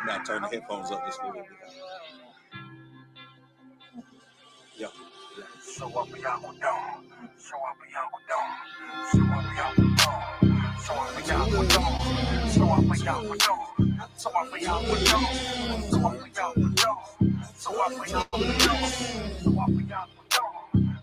Now turn the headphones up just a little bit. Yeah. So what we out with dog? So what we out with dog? So what we out with dog? So what we out with dog? So what we out with dog? So what we out with dog? So what we out with dog? So what we out with dog? So what we out with dog?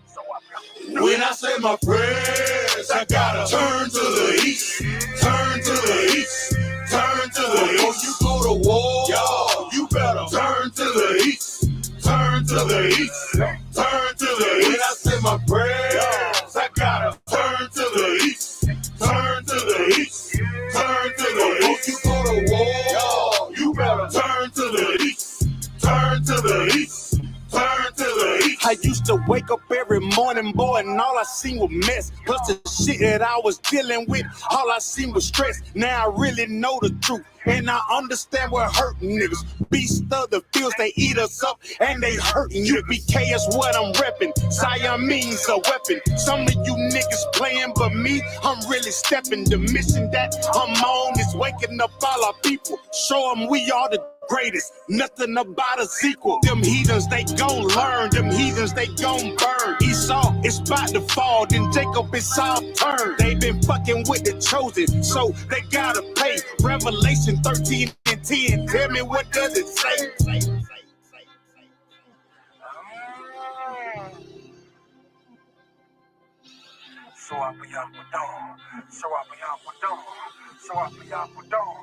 So what we out with dog? When I say my prayers, I gotta turn to the east, turn to the east, turn to the east. Before you go to war, y'all, you better turn to the east, turn to the east, turn to the east. When I say my prayers, I gotta turn to the east, turn to the east, turn to the east. Before you go to war, y'all, you better turn to the east, turn to the east. I used to wake up every morning, boy, and all I seen was mess. Plus the shit that I was dealing with, all I seen was stress. Now I really know the truth, and I understand what hurting niggas. Beasts of the fields, they eat us up, and they hurting you. BK is what I'm repping. Siamese a weapon. Some of you niggas playing, but me, I'm really stepping. The mission that I'm on is waking up all our people. Show them we are the greatest, nothing about a sequel. Them heathens, they gon' learn. Them heathens, they gon' burn. Esau, it's about to fall. Then Jacob, it's all turn. They been fucking with the chosen, so they gotta pay. Revelation 13 and 10. Tell me, what does it say? So I be out with dog. So I be out with dog. So I be out with dog.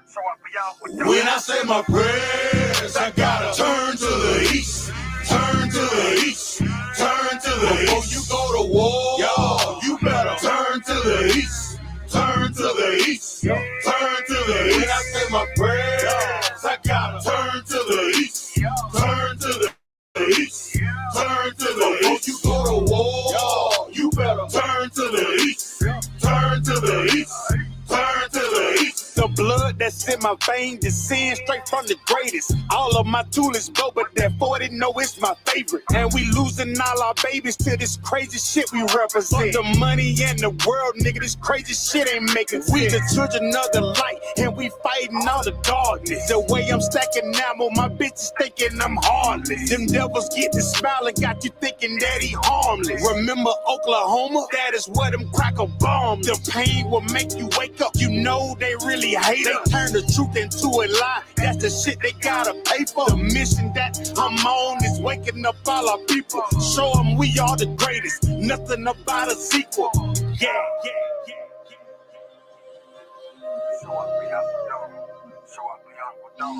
So I be out with dog. When I say my prayers, I gotta turn to the east, turn to the east, turn to the east. Before you go to war, y'all, you better turn to the east, turn to the east, turn to the east. When I say my prayers, I gotta turn to the east, turn to the east, turn to the east. Before you go to war, y'all, you better turn to the east, turn to the east, turn to the east. The blood that's in my veins descend straight from the greatest. All of my toolists go, but that 40 know it's my favorite. And we losing all our babies to this crazy shit we represent. For the money and the world, nigga, this crazy shit ain't making sense. We the children of the light, and we fighting all the darkness. The way I'm stacking ammo, my bitches thinking I'm heartless. Them devils get to smiling, got you thinking that he harmless. Remember Oklahoma? That is where them cracker bombs. The pain will make you wake up. You know they really hate it. They turn the truth into a lie. That's the shit they gotta pay for. The mission that I'm on is waking up all our people. Show them we are the greatest. Nothing about a sequel. Yeah, yeah, yeah. So I be out with dog. So I be out with dog.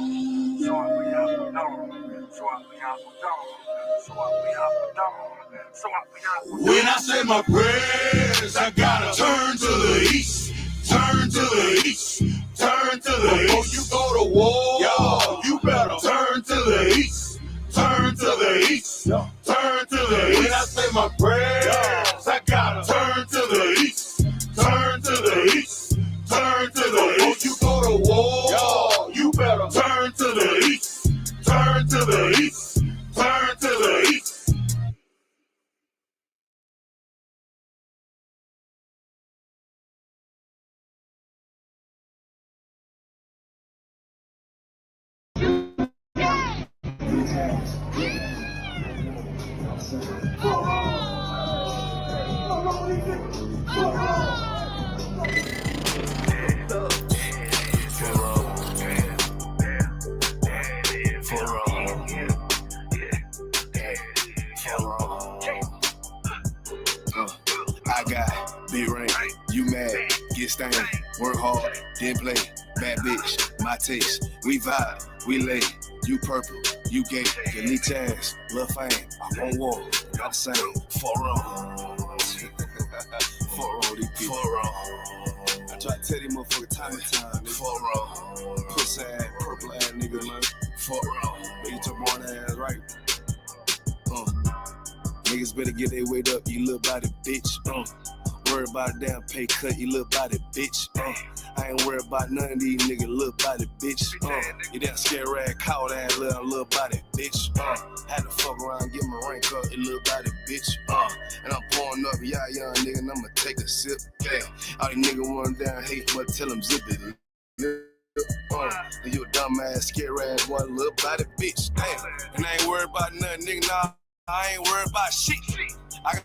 So I be out with dog. So I be out with dog. So I be out with dog. So I be out with dog. When I say my prayers, I gotta turn to the east, turn to the east, turn to the east. Before you go to war, y'all, you better turn to the east, turn to the east, turn to the east. When I say my prayers, I gotta turn to the east, turn to the east, turn to the east. Before you go to war, y'all, you better turn to the east, turn to the east, turn to the east. I got big rank, you mad, get stained, work hard, then play, bad bitch, my taste, we vibe, we lay, you purple, you gay, elite chance, love fame, I won't walk, not the same, 4-0, 4-0, these people, 4-0, I try to tell these motherfuckers time and time, 4-0, pussy ass, purple ass nigga, man, 4-0, but you took one ass right, Niggas better get their weight up, you little body bitch, worried about a damn pay cut, you little body bitch. I ain't worried about none of these niggas, little body bitch. You that scare rag, caught ass little body bitch. Had to fuck around, get my rank up, you little body bitch. And I'm pouring up, y'all young nigga, and I'ma take a sip. Yeah. All these niggas want down hate, but tell them zip it. You a dumbass, scare ass boy, little body bitch. Damn. And I ain't worried about nothing, nigga. Nah, I ain't worried about shit. I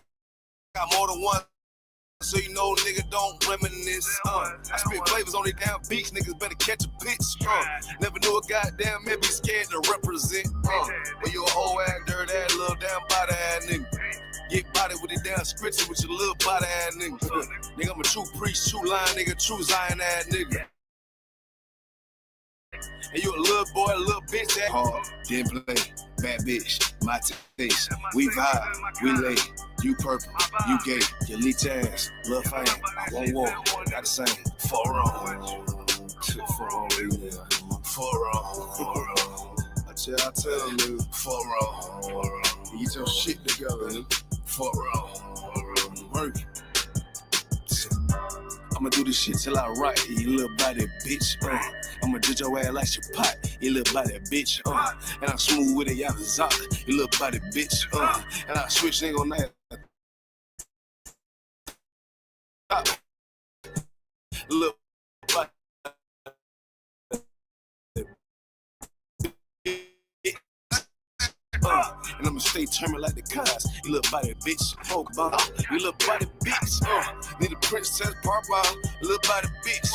got more than one, so you know nigga don't reminisce. I spit flavors on these damn beats, niggas better catch a pitch. Never knew a goddamn man be scared to represent. When you a whole ass, dirt ass, little damn body ass nigga. Get body with the damn scripture with your little body ass nigga. Nigga, I'm a true priest, true line nigga, true Zion ass nigga. And you a little boy, a little bitch that hard, didn't play, bad bitch, my taste. We vibe, we lay, you purple, you gay, your leech ass, little fame. I won't walk, got the same. For wrong, I tell them, nigga, for wrong. Get your shit together, nigga. For wrong, work. I'ma do this shit till I write, you little body bitch. I'ma ditch your ass like your pot, you little body bitch. And I'm smooth with it, y'all Zaka, you little body bitch. And I switch nigga on that. Little body. And I'ma stay turning like the cars. You little body bitch, poke bomb. You little body bitch, need a princess pop out. You little body bitch,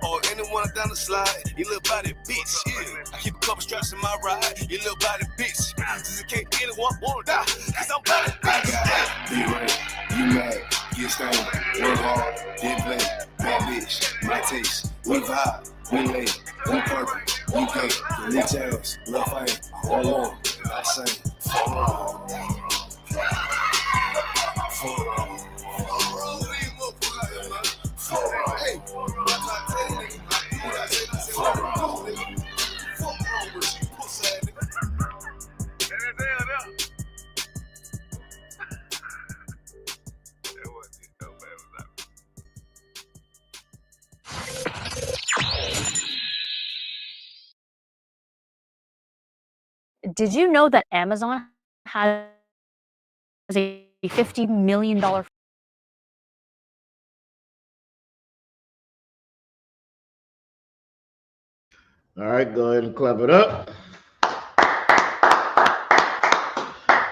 or anyone down the slide. You little body bitch, yeah. I keep a couple straps in my ride. You little body bitch, since it can't get it, won't die. Cause I'm body bitch. I got be right, you mad, get stained, work hard, then play, bad bitch, my taste, we vibe, we lay, we purple, we gay, your leech ass, lil' fame, all on. I say, for wrong. Did you know that Amazon has a $50 million All right, go ahead and clap it up.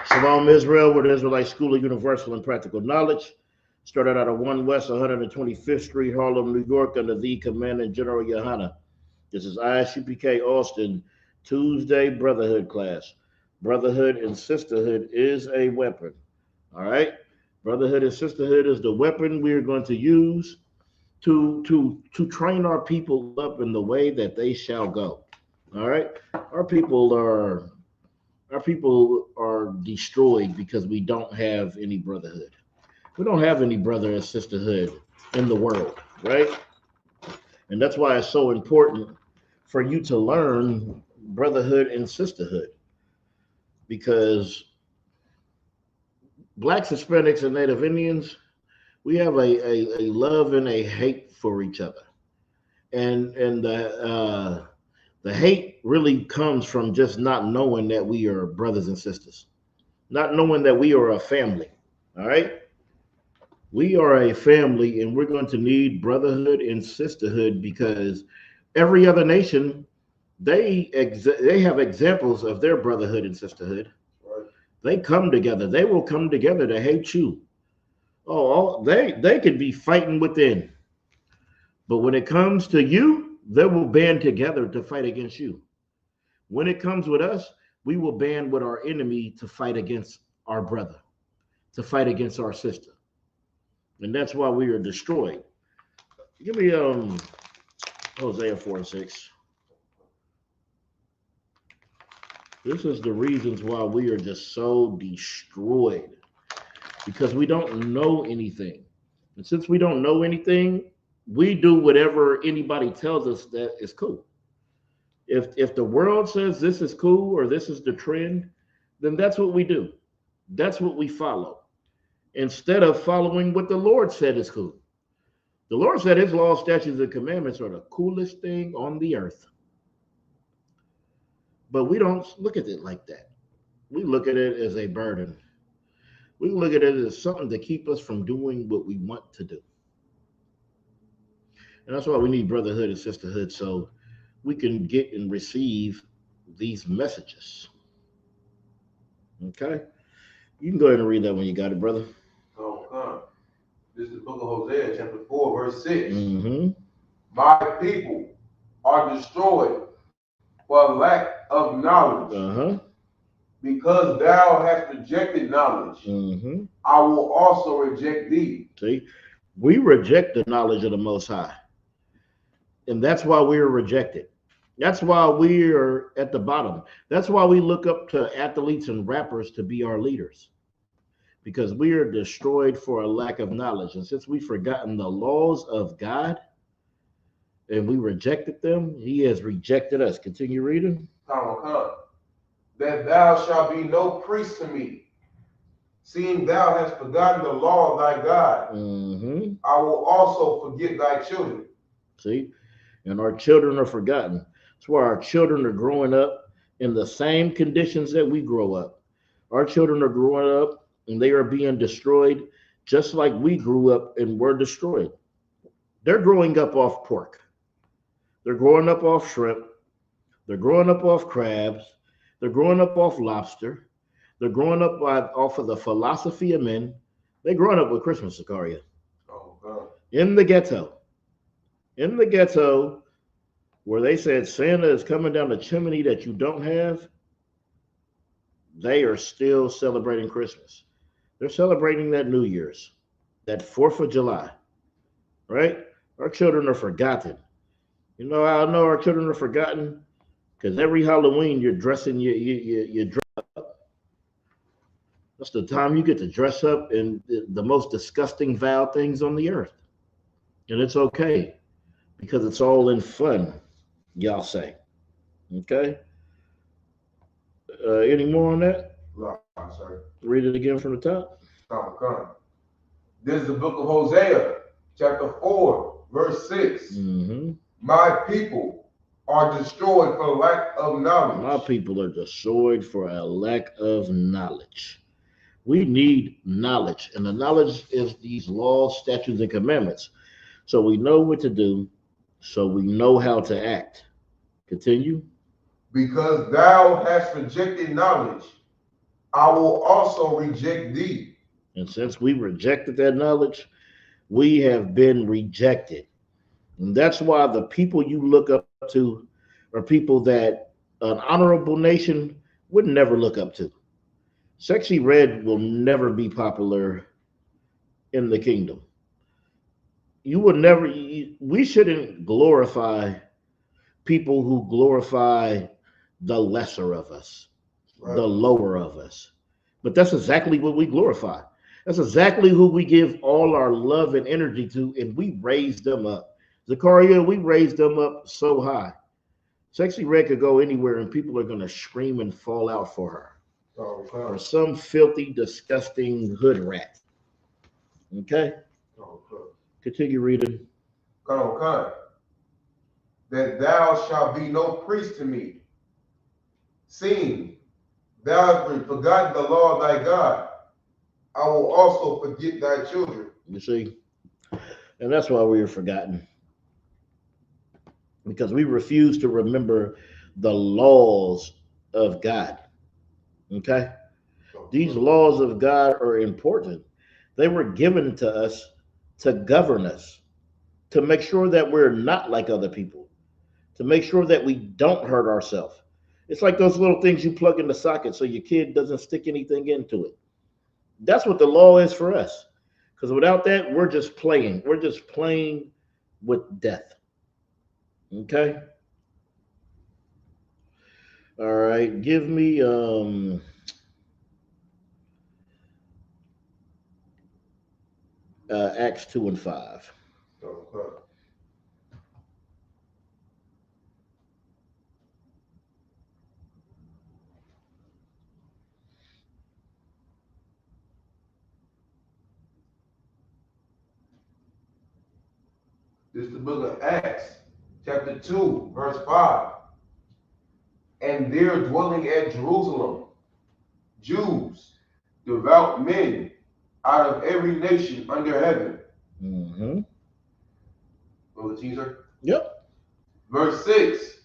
Shalom Israel, with the Israelite School of Universal and Practical Knowledge. Started out of 1 West 125th Street, Harlem, New York, under the Commandant General Yohana. This is ISUPK Austin, Tuesday Brotherhood class. Brotherhood and sisterhood is a weapon. All right? Brotherhood and sisterhood is the weapon we are going to use to train our people up in the way that they shall go. All right? Our people are destroyed because we don't have any brotherhood. We don't have any brother and sisterhood in the world, right? And that's why it's so important for you to learn brotherhood and sisterhood, because Blacks, Hispanics, and Native Indians, we have a love and a hate for each other. And the hate really comes from just not knowing that we are brothers and sisters, not knowing that we are a family. All right? We are a family, and we're going to need brotherhood and sisterhood, because every other nation, they have examples of their brotherhood and sisterhood. Right. They come together. They will come together to hate you. They could be fighting within, but when it comes to you, they will band together to fight against you. When it comes with us, we will band with our enemy to fight against our brother, to fight against our sister. And that's why we are destroyed. Give me Hosea 4:6. This is the reasons why we are just so destroyed, because we don't know anything. And since we don't know anything, we do whatever anybody tells us that is cool. If the world says this is cool or this is the trend, then that's what we do. That's what we follow. instead of following what the Lord said is cool. The Lord said his law, statutes, and commandments are the coolest thing on the earth. But we don't look at it like that. We look at it as a burden. We look at it as something to keep us from doing what we want to do. And that's why we need brotherhood and sisterhood, so we can get and receive these messages. Okay? You can go ahead and read that when you got it, brother. Oh, this is the book of Hosea, chapter 4, verse 6. Mm-hmm. My people are destroyed for lack of knowledge. Uh-huh. Because thou hast rejected knowledge, Mm-hmm. I will also reject thee. See, we reject the knowledge of the Most High. And that's why we're rejected. That's why we are at the bottom. That's why we look up to athletes and rappers to be our leaders. Because we are destroyed for a lack of knowledge. And since we've forgotten the laws of God and we rejected them, he has rejected us. Continue reading. That thou shalt be no priest to me, seeing thou hast forgotten the law of thy God. Mm-hmm. I will also forget thy children. See? And our children are forgotten. That's why our children are growing up in the same conditions that we grow up. Our children are growing up and they are being destroyed just like we grew up and were destroyed. They're growing up off pork. They're growing up off shrimp. They're growing up off crabs. They're growing up off lobster. They're growing up off of the philosophy of men. They're growing up with Christmas, Sicaria. Oh, God. In the ghetto. In the ghetto, where they said Santa is coming down the chimney that you don't have, they are still celebrating Christmas. They're celebrating that New Year's, that 4th of July, right? Our children are forgotten. You know how I know our children are forgotten? Because every Halloween you're dressing, you dress up. That's the time you get to dress up in the most disgusting, vile things on the earth. And it's okay because it's all in fun, y'all say. Okay? Any more on that? No, sir. Read it again from the top. This is the book of Hosea, chapter 4, verse 6. Mm-hmm. My people are destroyed for lack of knowledge. My people are destroyed for a lack of knowledge. We need knowledge, and the knowledge is these laws, statutes, and commandments. So we know what to do, so we know how to act. Continue. Because thou hast rejected knowledge, I will also reject thee. And since we rejected that knowledge, we have been rejected. And that's why the people you look up to are people that an honorable nation would never look up to. Sexy Red will never be popular in the kingdom. You would never, we shouldn't glorify people who glorify the lesser of us, right, the lower of us. But that's exactly what we glorify. That's exactly who we give all our love and energy to, and we raise them up. Zakaria, we raised them up so high. Sexy Red could go anywhere and people are going to scream and fall out for her. Oh, or some filthy, disgusting hood rat. Okay? Continue reading. That thou shalt be no priest to me, seeing thou hast forgotten the law of thy God, I will also forget thy children. You see? And that's why we are forgotten. Because we refuse to remember the laws of God. Okay? These laws of God are important. They were given to us to govern us, to make sure that we're not like other people, to make sure that we don't hurt ourselves. It's like those little things you plug in the socket so your kid doesn't stick anything into it. That's what the law is for us. Because without that, we're just playing. We're just playing with death. Okay? All right. Give me Acts 2 and 5. Okay. This is the book of Acts, chapter 2, verse 5. And there dwelling at Jerusalem, Jews, devout men, out of every nation under heaven. Mm-hmm. Brother Teaser. Yep. Verse 6.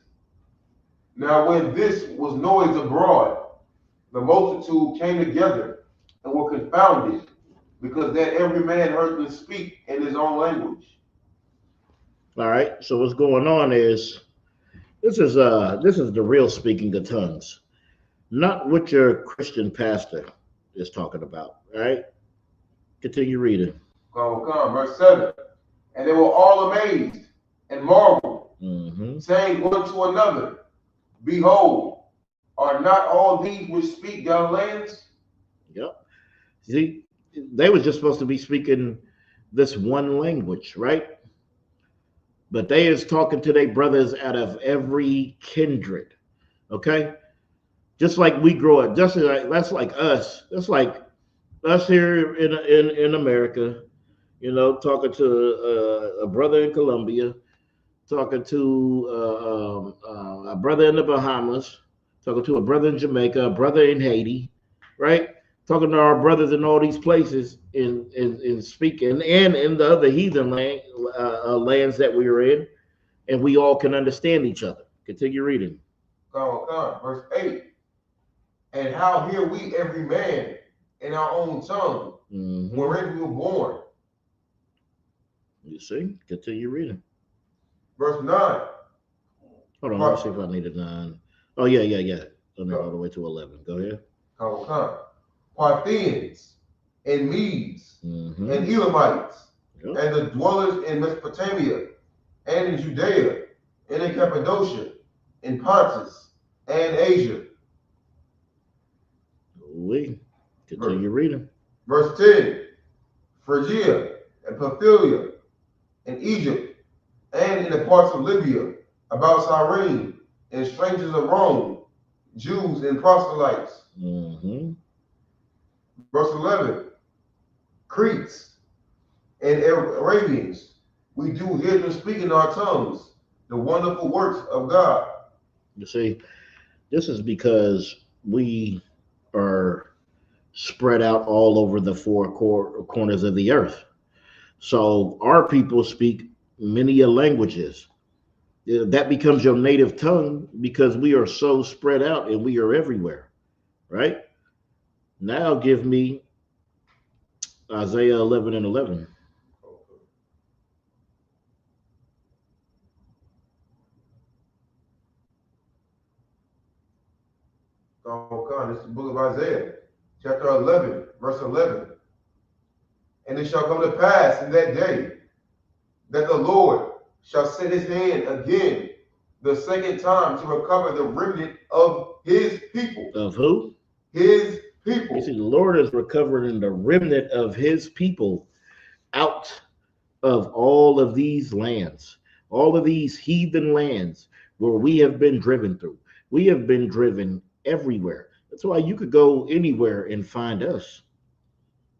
Now when this was noised abroad, the multitude came together and were confounded, because that every man heard them speak in his own language. All right. So what's going on is this is the real speaking of tongues, not what your Christian pastor is talking about. All right. Continue reading. Come. Verse 7. And they were all amazed and marveled, saying one to another, Behold, are not all these which speak Galileans? Yep. See, they was just supposed to be speaking this one language, right? But they is talking to their brothers out of every kindred. Okay? Just like we grow up, just like that's like us. That's like us here in America, you know, talking to a brother in Colombia, talking to a brother in the Bahamas, talking to a brother in Jamaica, a brother in Haiti, right? Talking to our brothers in all these places in speaking, and in the other heathen lands that we are in, and we all can understand each other. Continue reading. Come. Verse 8. And how hear we every man in our own tongue, wherein we were born? You see? Continue reading. Verse 9. Hold on, let me see if I need a 9. Oh, yeah. Let me all the way to 11. Go ahead. Come. Parthians and Medes and Elamites and the dwellers in Mesopotamia and in Judea and in Cappadocia, in Pontus and Asia. We continue reading. Verse 10. Phrygia and Pamphylia and Egypt and in the parts of Libya about Cyrene and strangers of Rome, Jews and proselytes. Verse 11. Cretes and Arabians, we do hear them speak in our tongues the wonderful works of God. You see, this is because we are spread out all over the four corners of the earth. So our people speak many languages. That becomes your native tongue because we are so spread out and we are everywhere, right? Now give me Isaiah 11:11. This is the book of Isaiah, chapter 11, verse 11. And it shall come to pass in that day that the Lord shall set his hand again the second time to recover the remnant of his people. Of who? His people. You see, the Lord is recovering the remnant of his people out of all of these lands, all of these heathen lands where we have been driven through. We have been driven everywhere. That's why you could go anywhere and find us,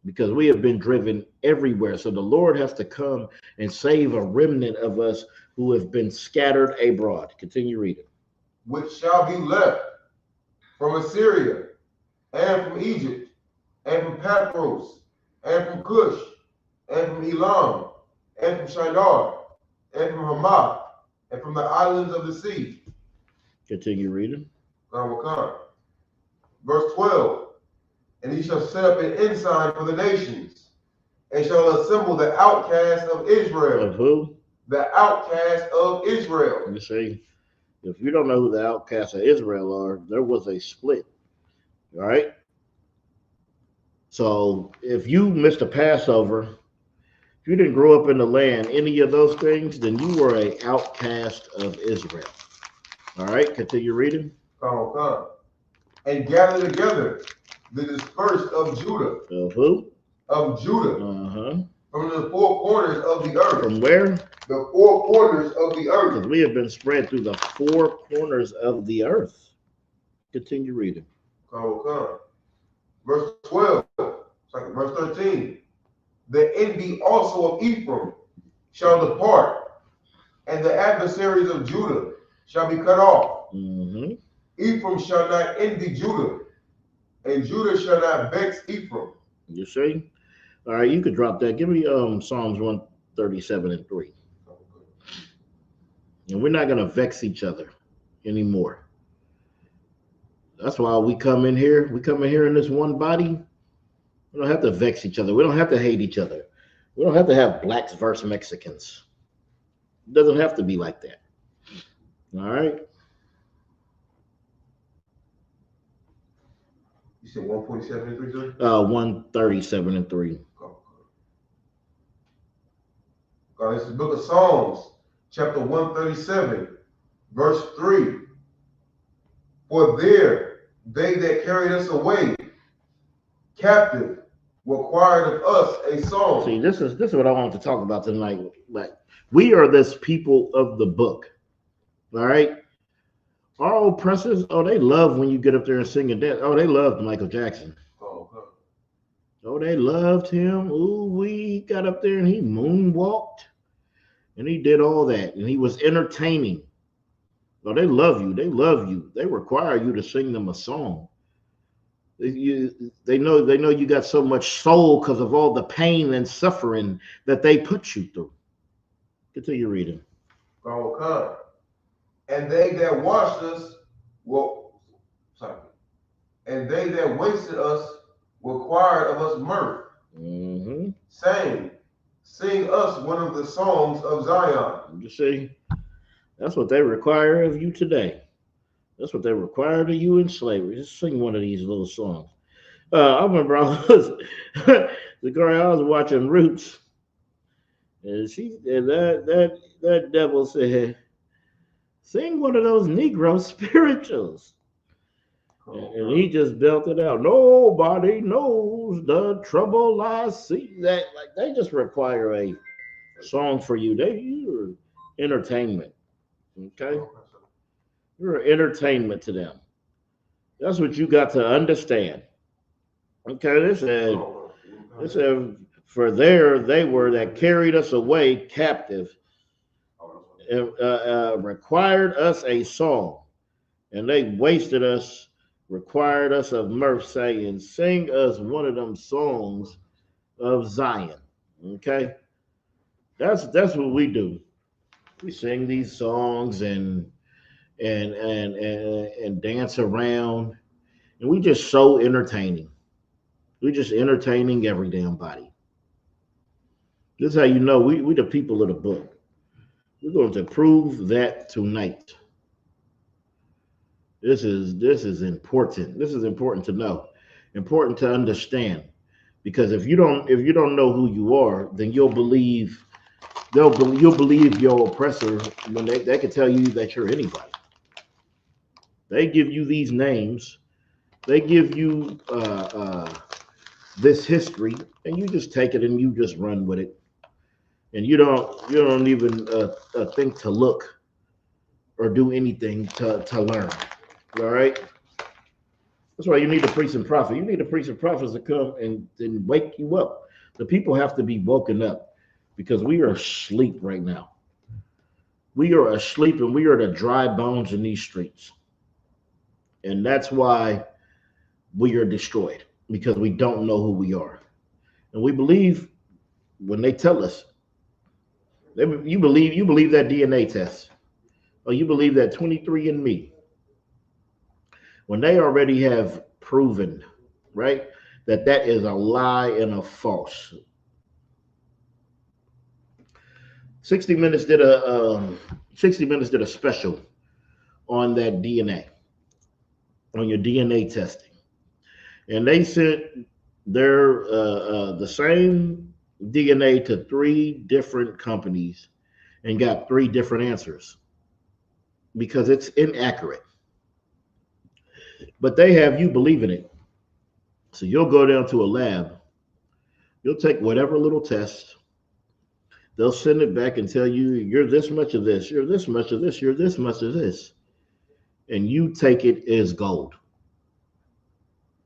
because we have been driven everywhere. So the Lord has to come and save a remnant of us who have been scattered abroad. Continue reading. Which shall be left from Assyria and from Egypt and from Pathros and from Cush and from Elam and from Shinar and from Hamath and from the islands of the sea. Continue reading. Verse 12. And he shall set up an ensign for the nations, and shall assemble the outcasts of Israel. Of who? The outcasts of Israel. You see, if you don't know who the outcasts of Israel are, there was a split. All right. So if you missed a Passover, if you didn't grow up in the land, any of those things, then you were an outcast of Israel. All right. Continue reading. Come. And gather together the dispersed of Judah. Of who? Of Judah. From the four corners of the earth. From where? The four corners of the earth. Because we have been spread through the four corners of the earth. Continue reading. Come. Verse 12. Verse 13. The envy also of Ephraim shall depart, And the adversaries of Judah shall be cut off. Mm-hmm. Ephraim shall not envy Judah, and Judah shall not vex Ephraim. You see? All right, you could drop that. Give me Psalms 137:3. And we're not gonna vex each other anymore. That's why we come in here. We come in here in this one body. We don't have to vex each other. We don't have to hate each other. We don't have to have blacks versus Mexicans. It doesn't have to be like that. All right. You said 147 and 3, sir? 137:3. God, this is the book of Psalms, chapter 137, verse 3. For there they that carried us away captive required of us a song. See, this is what I want to talk about tonight. Like, we are this people of the book. All right. Our oppressors, oh, they love when you get up there and sing and dance. Oh, they loved Michael Jackson. Oh, they loved him. Ooh, we got up there and he moonwalked and he did all that and he was entertaining. Oh, they love you. They love you. They require you to sing them a song. They know you got so much soul because of all the pain and suffering that they put you through. Continue reading. God come. And they that washed us and they that wasted us required of us mirth, saying, sing us one of the songs of Zion. You see, that's what they require of you today. That's what they required of you in slavery. Just sing one of these little songs. I remember the girl I was watching Roots, and that devil said, sing one of those Negro spirituals. And he just belted out, nobody knows the trouble I see. That, like, they just require a song for you. You're entertainment. Okay? You're entertainment to them. That's what you got to understand. Okay, this said, for there they were that carried us away captive, required us a song, and they wasted us, required us of mirth, saying, sing us one of them songs of Zion. Okay, that's what we do. We sing these songs and dance around, and we just so entertaining. We're just entertaining every damn body. This is how you know we the people of the book. We're going to prove that tonight. This is important. This is important to know, important to understand, because if you don't know who you are, then you'll believe your oppressor when they can tell you that you're anybody. They give you these names, they give you this history, and you just take it and you just run with it, and you don't even think to look or do anything to learn. All right. That's why you need a priest and prophet. You need a priest and prophets to come and wake you up. The people have to be woken up because we are asleep right now. We are asleep and we are the dry bones in these streets. And that's why we are destroyed, because we don't know who we are. And we believe when they tell us, you believe that DNA test, or you believe that 23andMe, when they already have proven, right, that is a lie and a false. 60 Minutes did a special on that DNA, on your DNA testing, and they sent their the same DNA to 3 different companies and got 3 different answers because it's inaccurate. But they have you believing it. So you'll go down to a lab, you'll take whatever little test, they'll send it back and tell you you're this much of this, you're this much of this, you're this much of this. And you take it as gold.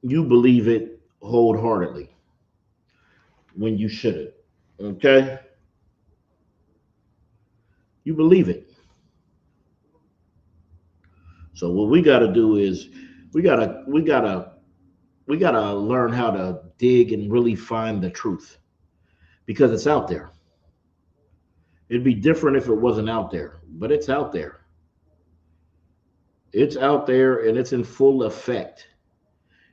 You believe it wholeheartedly when you shouldn't. Okay? You believe it. So what we got to do is we gotta learn how to dig and really find the truth because it's out there. It'd be different if it wasn't out there, but it's out there. It's out there and it's in full effect.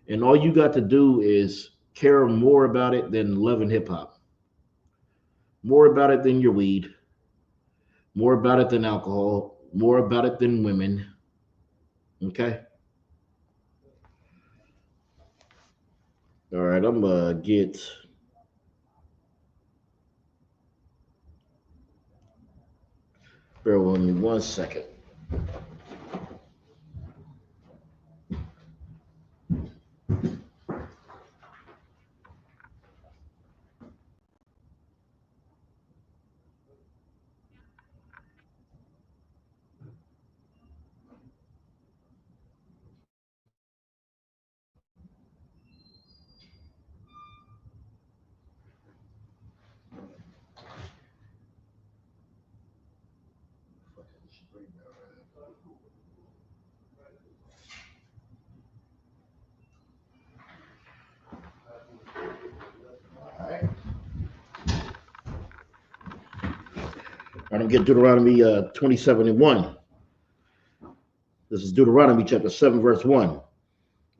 And all you got to do is care more about it than loving hip hop, more about it than your weed, more about it than alcohol, more about it than women. Okay. All right. I'm gonna get. Bear with me 1 second. All right. I'm gonna get Deuteronomy 27:1. This is Deuteronomy chapter 7, verse 1.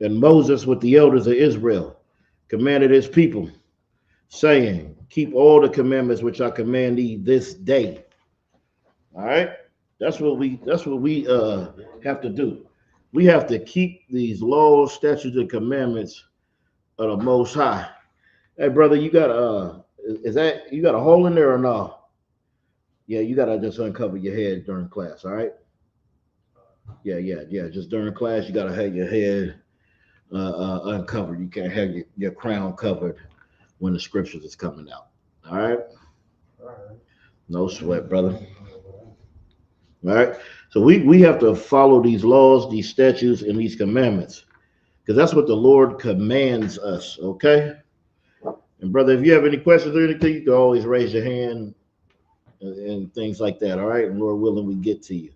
And Moses with the elders of Israel commanded his people, saying, keep all the commandments which I command thee this day. All right. That's what we have to do. We have to keep these laws, statutes, and commandments of the Most High. Hey, brother, you got is that you got a hole in there or no? Yeah, you gotta just uncover your head during class. All right. Yeah. Just during class, you gotta have your head uncovered. You can't have your crown covered when the scriptures is coming out. All right. No sweat, brother. All right. So we have to follow these laws, these statutes, and these commandments because that's what the Lord commands us. Okay. And brother, if you have any questions or anything, you can always raise your hand and things like that. All right. And Lord willing, we get to you.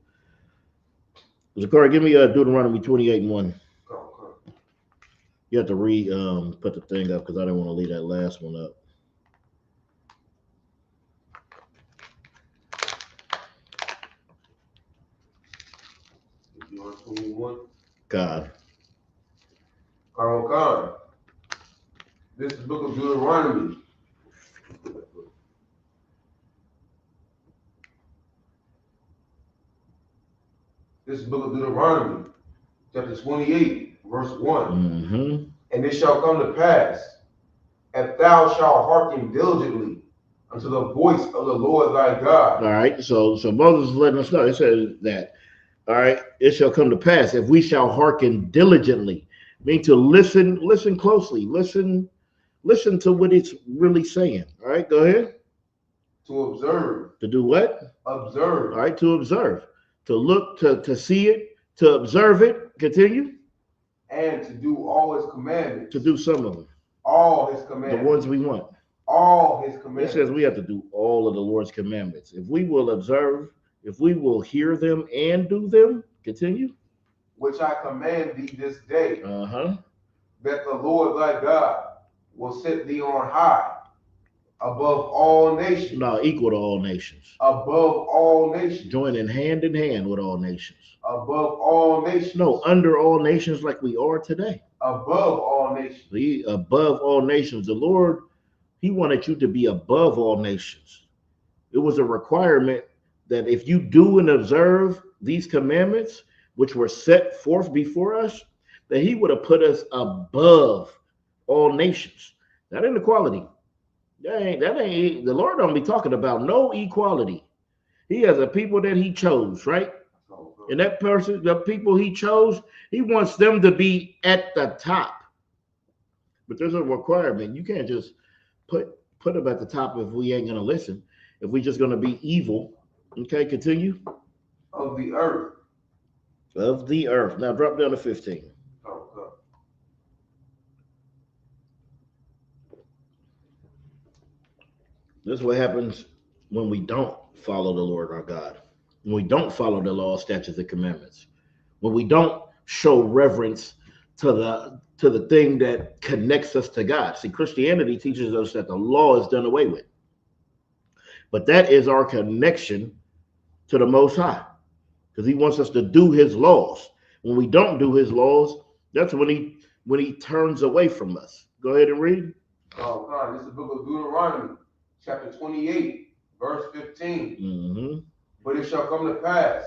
Zakari, give me Deuteronomy 28:1. You have to put the thing up because I didn't want to leave that last one up. You on 21? God. Khan. This is the book of Deuteronomy. This is the book of Deuteronomy, chapter 28, verse 1. Mm-hmm. And it shall come to pass, if thou shalt hearken diligently unto the voice of the Lord thy God. All right. So Moses is letting us know. It says that, all right, it shall come to pass if we shall hearken diligently. Mean to listen closely, listen to what it's really saying. All right, go ahead. To observe. To do what? Observe. All right, to observe. To look, to see it, to observe it. Continue. And to do all his commandments. To do some of them. All his commandments. The ones we want. All his commandments. It says we have to do all of the Lord's commandments. If we will observe, if we will hear them and do them, continue. Which I command thee this day. That the Lord thy God will set thee on high above all nations. No, equal to all nations. Above all nations. Joining hand in hand with all nations. Above all nations. No, under all nations like we are today. Above all nations. Above all nations. The Lord, he wanted you to be above all nations. It was a requirement that if you do and observe these commandments, which were set forth before us, that he would have put us above all nations. That ain't equality. That ain't the Lord don't be talking about no equality. He has a people that he chose, right? And that person, the people he chose, he wants them to be at the top. But there's a requirement. You can't just put them at the top if we ain't gonna listen. If we just gonna be evil. Okay, continue. Of the earth. Of the earth. Now drop down to 15. This is what happens when we don't follow the Lord our God. when we don't follow the law, statutes, and commandments, when we don't show reverence to the thing that connects us to God. See, Christianity teaches us that the law is done away with, but that is our connection to the Most High, because He wants us to do His laws. When we don't do His laws, that's when He turns away from us. Go ahead and read. Oh God, this is the book of Deuteronomy, chapter 28, verse 15. Mm-hmm. But it shall come to pass,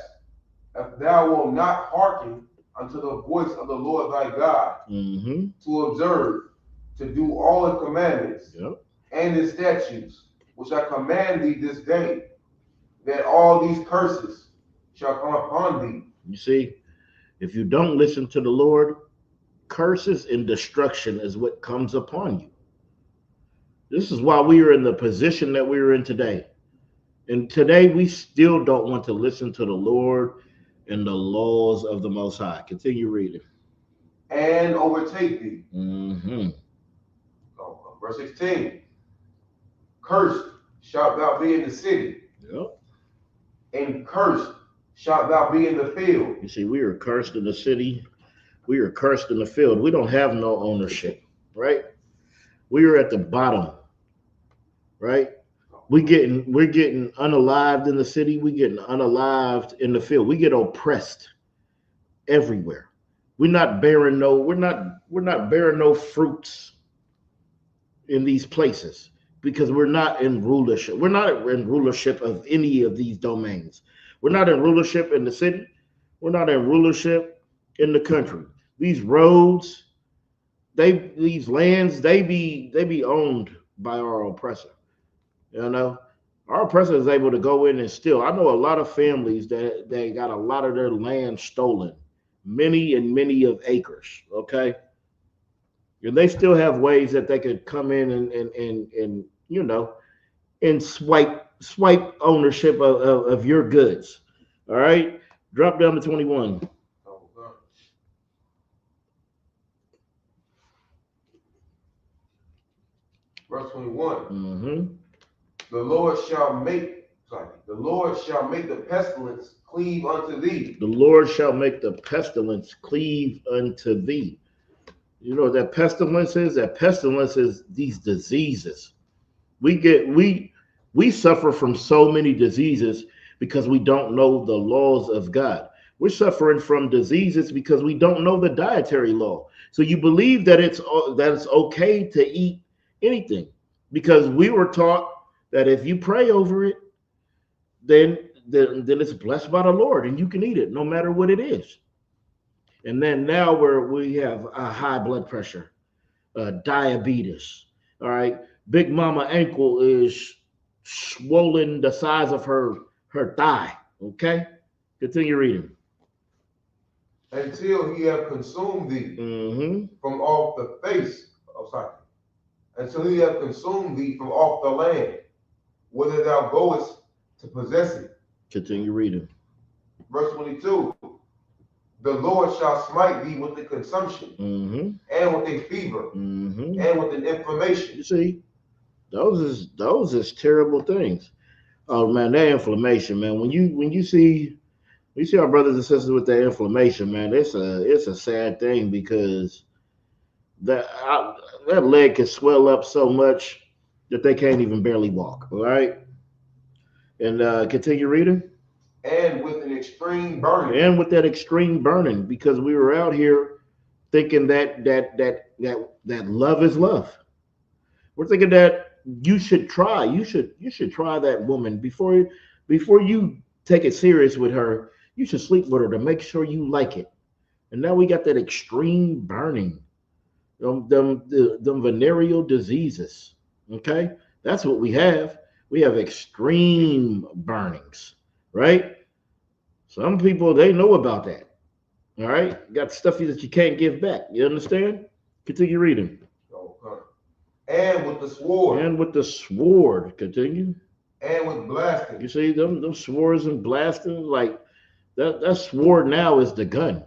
if thou wilt not hearken unto the voice of the Lord thy God, Mm-hmm. to observe, to do all His commandments Yep. and His statutes, which I command thee this day, that all these curses shall come upon thee. You see, if you don't listen to the Lord, curses and destruction is what comes upon you. This is why we are in the position that we are in today. And today we still don't want to listen to the Lord and the laws of the Most High. Continue reading. And overtake thee. Mm-hmm. Verse 16. Cursed shalt thou be in the city, Yep. and cursed shalt thou be in the field. You see, we are cursed in the city. We are cursed in the field. We don't have no ownership, right? We are at the bottom, right? We're getting unalived in the city. We're getting unalived in the field. We get oppressed everywhere. We're not bearing no fruits in these places because we're not in rulership. We're not in rulership of any of these domains. We're not in rulership in the city. We're not in rulership in the country. These roads, these lands, they be owned by our oppressor. You know, our oppressor is able to go in and steal. I know a lot of families that they got a lot of their land stolen, many and many of acres. Okay, and they still have ways that they could come in and you know, and swipe ownership of your goods. All right, drop down to 21. Verse 21. Mm-hmm. The Lord shall make the pestilence cleave unto thee. The Lord shall make the pestilence cleave unto thee. You know what that pestilence is? That pestilence is these diseases. We suffer from so many diseases because we don't know the laws of God. We're suffering from diseases because we don't know the dietary law. So you believe that it's okay to eat anything because we were taught that if you pray over it, then it's blessed by the Lord and you can eat it no matter what it is. And then now we have a high blood pressure, diabetes. All right, Big Mama ankle is swollen the size of her thigh. Okay, continue reading. Until he have consumed thee from off the face of sight. Until he have consumed thee from off the land, whither thou goest to possess it. Continue reading. Verse 22. The Lord shall smite thee with the consumption, and with a fever, and with an inflammation. You see, those is terrible things. Oh man, that inflammation, man. When you see our brothers and sisters with that inflammation, man, it's a sad thing because that leg can swell up so much that they can't even barely walk. All right, and continue reading. And with an extreme burning. And with that extreme burning, because we were out here thinking that love is love. We're thinking that you should try that woman before you take it serious with her. You should sleep with her to make sure you like it. And now we got that extreme burning, them venereal diseases. Okay, that's what we have. We have extreme burnings, right? Some people, they know about that. All right, got stuff that you can't give back. You understand? Continue reading. Okay. And with the sword. And with the sword. Continue. And with blasting. You see them swords and blasting, like that sword now is the gun.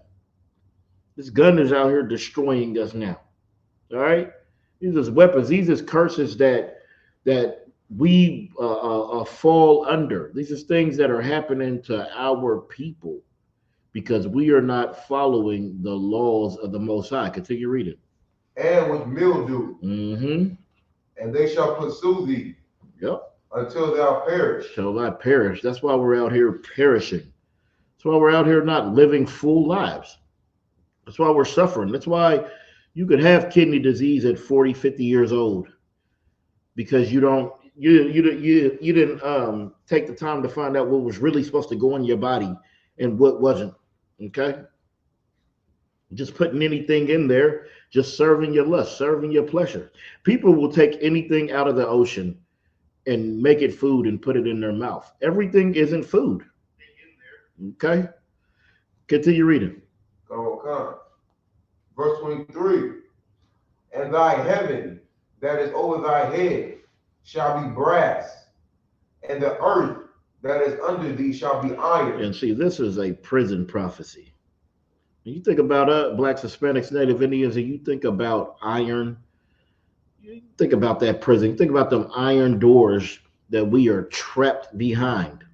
This gun is out here destroying us now. All right, these are weapons. These are curses that we fall under. These are things that are happening to our people because we are not following the laws of the Most High. Continue reading. And with mildew, Mm-hmm. and they shall pursue thee Yep. until thou perish. Shall I perish? That's why we're out here perishing. That's why we're out here not living full lives. That's why we're suffering. That's why you could have kidney disease at 40, 50 years old because you didn't take the time to find out what was really supposed to go in your body and what wasn't. Okay? Just putting anything in there, just serving your lust, serving your pleasure. People will take anything out of the ocean and make it food and put it in their mouth. Everything isn't food. Okay? Continue reading. Come. Verse 23. And thy heaven that is over thy head shall be brass, and the earth that is under thee shall be iron. And see, this is a prison prophecy. When you think about Blacks, Hispanics, Native Indians, and you think about iron, you think about that prison. You think about them iron doors that we are trapped behind.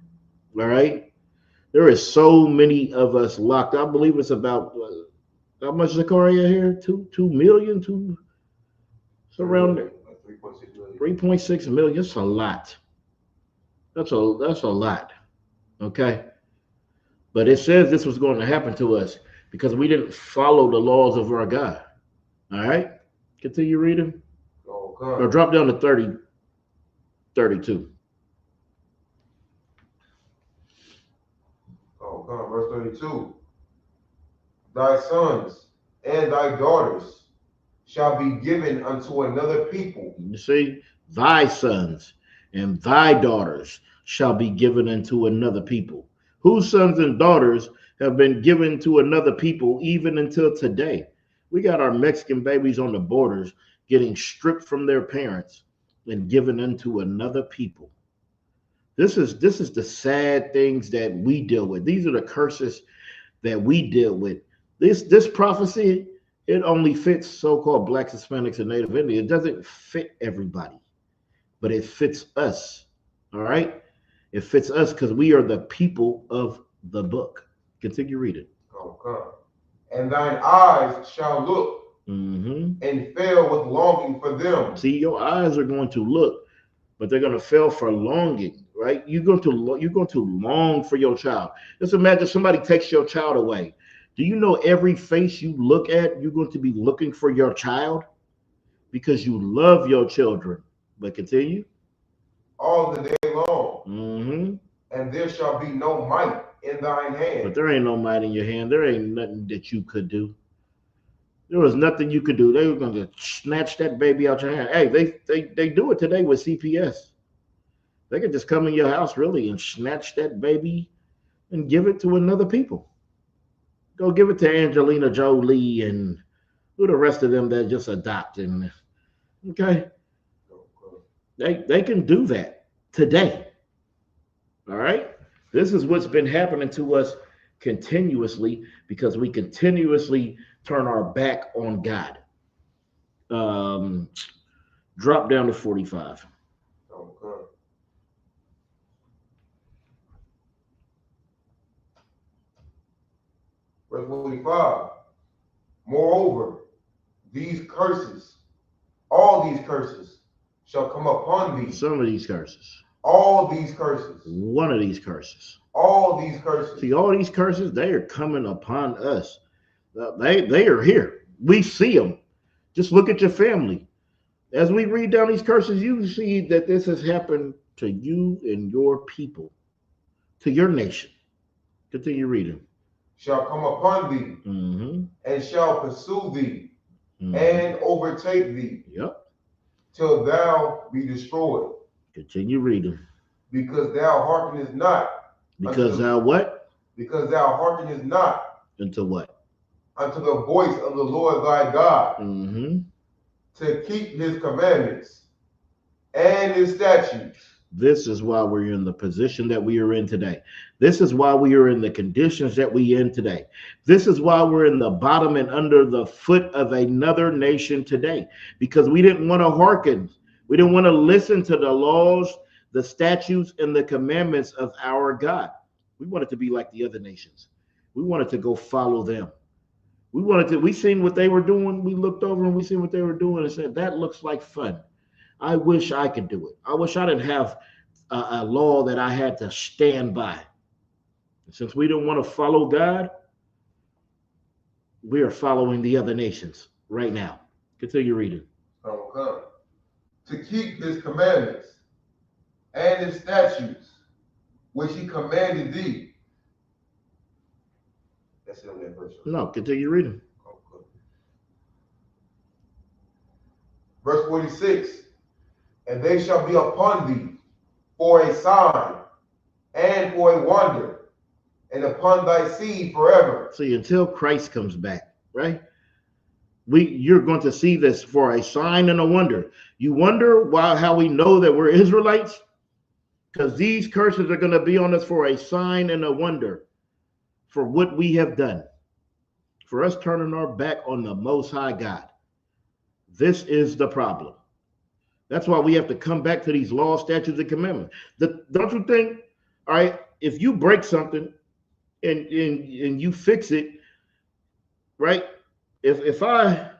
All right? There is so many of us locked. I believe it's about, how much Zachariah here? 2 million? It's around there. 3.6 million. 3.6 million. That's a lot. That's a lot. Okay? But it says this was going to happen to us because we didn't follow the laws of our God. All right? Continue reading. Or drop down to 32. Verse 32. Thy sons and thy daughters shall be given unto another people. You see, thy sons and thy daughters shall be given unto another people. Whose sons and daughters have been given to another people even until today? We got our Mexican babies on the borders getting stripped from their parents and given unto another people. This is the sad things that we deal with. These are the curses that we deal with. This prophecy, it only fits so-called Blacks, Hispanics, and Native Indians. It doesn't fit everybody, but it fits us. All right? It fits us because we are the people of the book. Continue reading. And thine eyes shall look and fail with longing for them. See, your eyes are going to look, but they're going to fail for longing, right? You're going to long for your child. Just imagine somebody takes your child away. Do you know every face you look at, you're going to be looking for your child because you love your children. But continue. All the day long. And there shall be no might in thine hand. But there ain't no might in your hand. There ain't nothing that you could do. There was nothing you could do. They were going to snatch that baby out your hand. Hey, they do it today with CPS. They could just come in your house, really, and snatch that baby and give it to another people. Go give it to Angelina Jolie and who the rest of them that just adopt. And okay, they can do that today. All right, this is what's been happening to us continuously because we continuously turn our back on God. Drop down to 45. Verse 45. Moreover, these curses, all these curses, shall come upon thee. Some of these curses. All these curses. One of these curses. All these curses. See, all these curses, they are coming upon us. They are here. We see them. Just look at your family. As we read down these curses, you see that this has happened to you and your people, to your nation. Continue reading. Shall come upon thee, and shall pursue thee, and overtake thee, till thou be destroyed. Continue reading. Because thou hearkenest not. Because thou what? Because thou hearkenest not. Unto what? Unto the voice of the Lord thy God, to keep his commandments and his statutes. This is why we're in the position that we are in today. This is why we are in the conditions that we in today. This is why we're in the bottom and under the foot of another nation today, because we didn't want to hearken We didn't want to listen to the laws, the statutes, and the commandments of our God. We wanted to be like the other nations. We wanted to go follow them. We seen what they were doing. We looked over and we seen what they were doing and said, that looks like fun. I wish I could do it. I wish I didn't have a law that I had to stand by. Since we don't want to follow God, we are following the other nations right now. Continue reading. Okay. To keep his commandments and his statutes, which he commanded thee. That's it on that verse. No, continue reading. Okay. Verse 46, and they shall be upon thee for a sign and for a wonder, and upon thy seed forever. See, until Christ comes back, right? You're going to see this for a sign and a wonder. You wonder how we know that we're Israelites? Because these curses are going to be on us for a sign and a wonder for what we have done, for us turning our back on the Most High God. This is the problem. That's why we have to come back to these laws, statutes, and commandments. Don't you think, all right, if you break something and you fix it, right? If I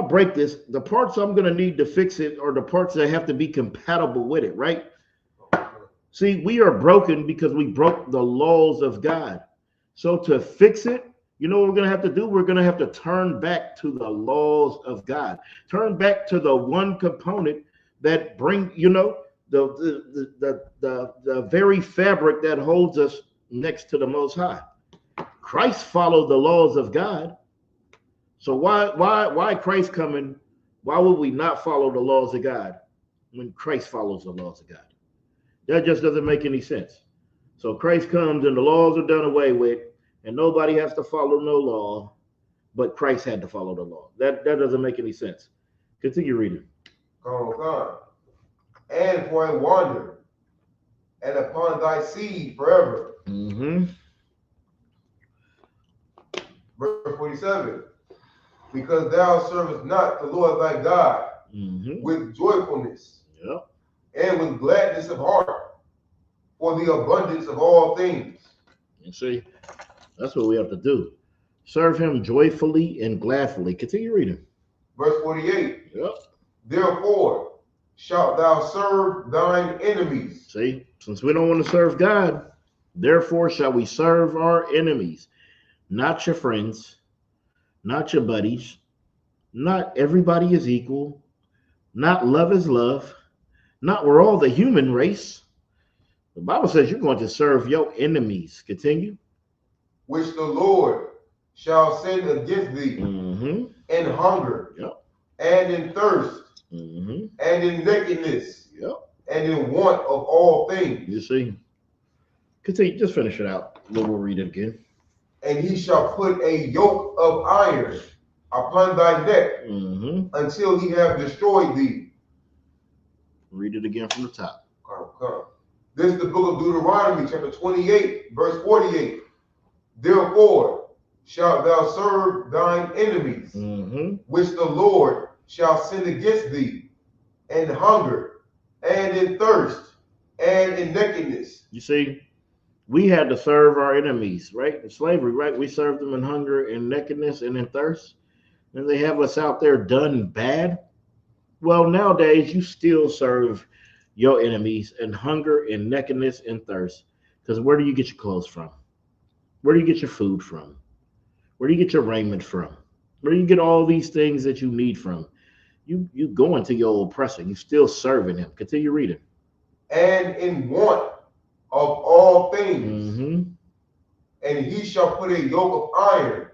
break this, the parts I'm going to need to fix it are the parts that have to be compatible with it, right? See, we are broken because we broke the laws of God. So to fix it, you know what we're going to have to do? We're going to have to turn back to the laws of God. Turn back to the one component that bring, the very fabric that holds us next to the Most High. Christ followed the laws of God. So why Christ coming? Why would we not follow the laws of God when Christ follows the laws of God? That just doesn't make any sense. So Christ comes and the laws are done away with, and nobody has to follow no law, but Christ had to follow the law. That doesn't make any sense. Continue reading. Come. And for a wonder, and upon thy seed forever. Mm-hmm. Verse 47. Because thou servest not the Lord thy God with joyfulness and with gladness of heart for the abundance of all things. You see, that's what we have to do. Serve him joyfully and gladly. Continue reading. Verse 48. Therefore shalt thou serve thine enemies. See, since we don't want to serve God, therefore shall we serve our enemies. Not your friends, not your buddies, not everybody is equal, not love is love, not we're all the human race. The Bible says you're going to serve your enemies. Continue. Which the Lord shall send against thee in hunger and in thirst and in nakedness and in want of all things. You see? Continue, just finish it out. Then we'll read it again. And he shall put a yoke of iron upon thy neck until he have destroyed thee. Read it again from the top. Come. This is the book of Deuteronomy, chapter 28, verse 48. Therefore shalt thou serve thine enemies, which the Lord shall send against thee, in hunger and in thirst and in nakedness. You see, we had to serve our enemies, right? In slavery, right? We served them in hunger and nakedness and in thirst. And they have us out there done bad. Well, nowadays, you still serve your enemies in hunger and nakedness and thirst. Because where do you get your clothes from? Where do you get your food from? Where do you get your raiment from? Where do you get all these things that you need from? You go into your oppressor. You still serving him. Continue reading. And in want of all things. And he shall put a yoke of iron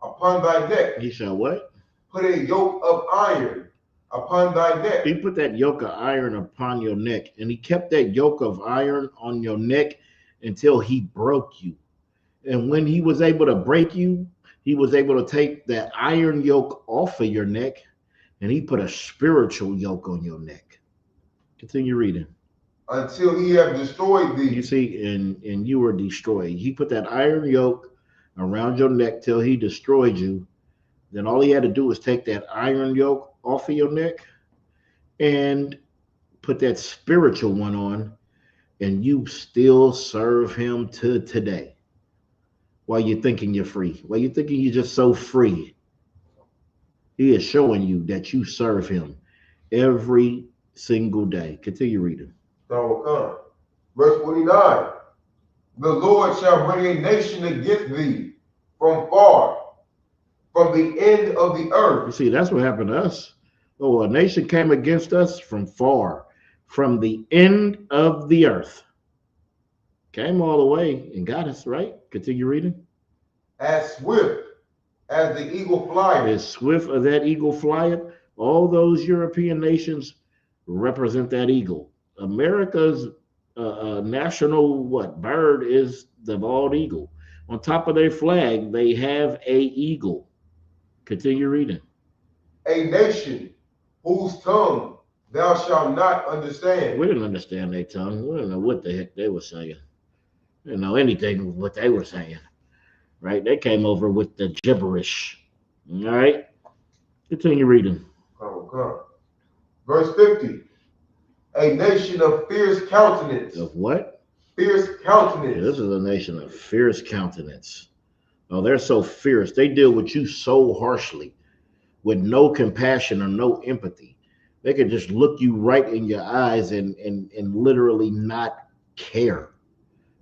upon thy neck. He shall what? Put a yoke of iron upon thy neck. He put that yoke of iron upon your neck, and he kept that yoke of iron on your neck until he broke you. And when he was able to break you, he was able to take that iron yoke off of your neck, and he put a spiritual yoke on your neck. Continue reading. Until he have destroyed thee. You see, and you were destroyed. He put that iron yoke around your neck till he destroyed you. Then all he had to do was take that iron yoke off of your neck, and put that spiritual one on, and you still serve him to today. While you're thinking you're free, while you're thinking you're just so free, he is showing you that you serve him every single day. Continue reading. Come. Verse 49. The Lord shall bring a nation against thee from far, from the end of the You earth. see, that's what happened to us. Oh, a nation came against us from far, from the end of the earth. Came all the way and got us, right? Continue reading. As swift as the eagle flieth. As swift as that eagle flieth. All those European nations represent that eagle. America's national bird is the bald eagle. On top of their flag, they have a eagle. Continue reading. A nation whose tongue thou shalt not understand. We didn't understand their tongue. We didn't know what the heck they were saying. We didn't know anything what they were saying. Right? They came over with the gibberish. All right. Continue reading. Come. Verse 50. A nation of fierce countenance. Of what? Fierce countenance. Yeah, this is a nation of fierce countenance. Oh, they're so fierce. They deal with you so harshly, with no compassion or no empathy. They can just look you right in your eyes and literally not care,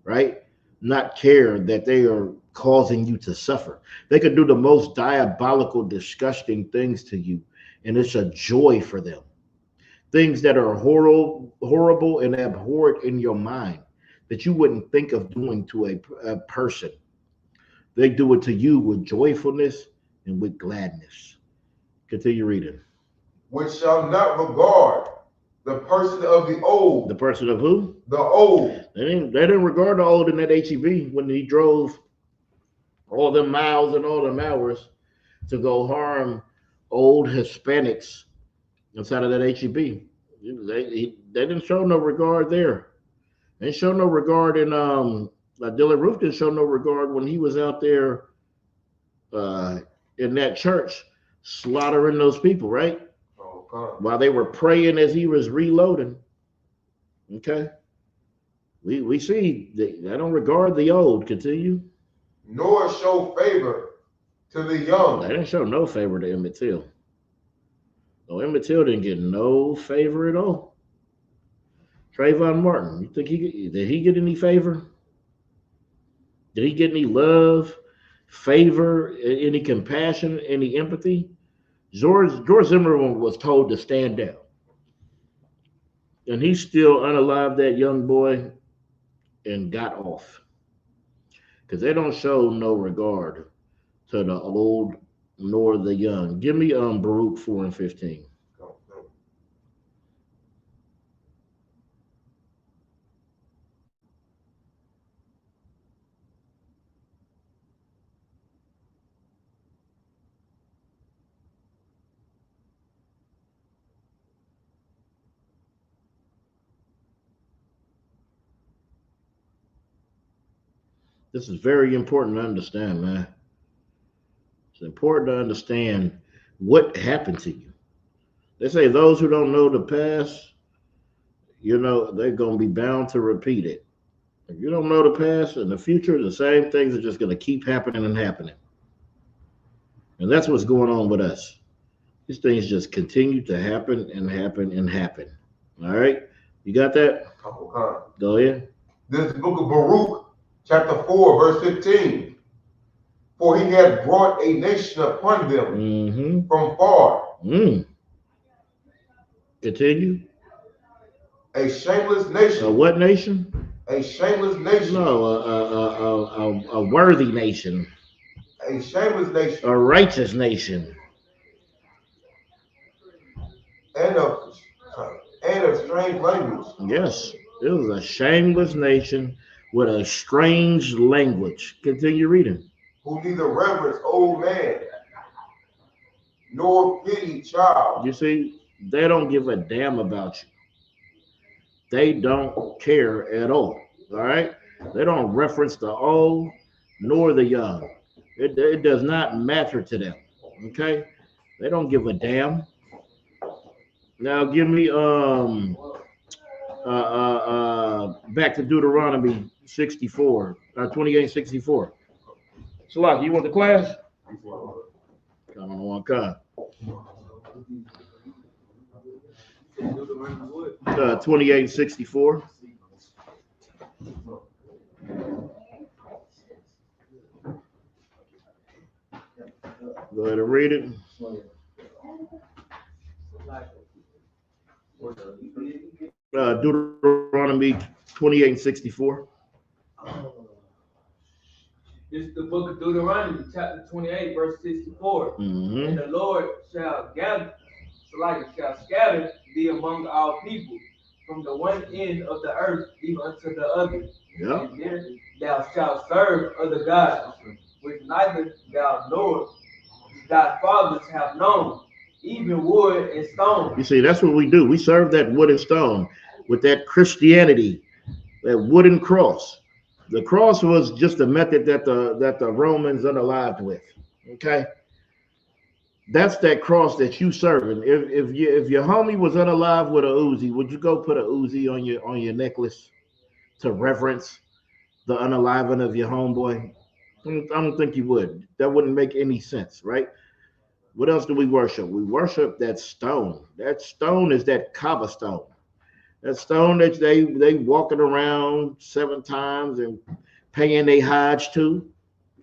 right? Not care that they are causing you to suffer. They could do the most diabolical, disgusting things to you, and it's a joy for them. Things that are horrible and abhorrent in your mind that you wouldn't think of doing to a person. They do it to you with joyfulness and with gladness. Continue reading. Which shall not regard the person of the old. The person of who? The old. They didn't regard the old in that HEB when he drove all them miles and all them hours to go harm old Hispanics inside of that HEB. They didn't show no regard there. They didn't show no regard in Dylan Roof didn't show no regard when he was out there in that church slaughtering those people, right? While they were praying as he was reloading. Okay. We see they don't regard the old. Continue. Nor show favor to the young. They didn't show no favor to Emmett Till. No, Emmett Till didn't get no favor at all. Trayvon Martin, you think did he get any favor? Did he get any love, favor, any compassion, any empathy? George Zimmerman was told to stand down. And he still unalived that young boy and got off. Because they don't show no regard to the old nor the young. Give me Baruch 4 and 15. This is very important to understand, man. It's important to understand what happened to you. They say those who don't know the past, they're going to be bound to repeat it. If you don't know the past and the future, the same things are just going to keep happening and happening. And that's what's going on with us. These things just continue to happen and happen and happen. All right? You got that? Go ahead. This book of Baruch, chapter 4, verse 15. For he hath brought a nation upon them from far. Continue. A shameless nation. A what nation? A shameless nation. No, a worthy nation. A shameless nation. A righteous nation. And of strange language. Yes, it was a shameless nation with a strange language. Continue reading. Who neither reverence old man nor pity child. You see, they don't give a damn about you. They don't care at all. All right? They don't reference the old nor the young. It does not matter to them. Okay? They don't give a damn. Now give me back to Deuteronomy 64, 28:64. Salaki, you want the class? Come on one card. 28:64. Go ahead and read it. Deuteronomy 28:64. This is the book of Deuteronomy, chapter 28, verse 64. Mm-hmm. And the Lord shall scatter thee among all people, from the one end of the earth even unto the other. Yeah. And there thou shalt serve other gods, which neither thou nor thy fathers have known, even wood and stone. You see, that's what we do. We serve that wood and stone with that Christianity, that wooden cross. The cross was just a method that the Romans unalived with. Okay, that's that cross that you serving. If your homie was unalive with a Uzi, would you go put a Uzi on your necklace to reverence the unaliving of your homeboy? I don't think you would. That wouldn't make any sense, right? What else do we worship? We worship that stone. That stone is that Kaaba stone. That stone that they walking around 7 times and paying their Hajj to.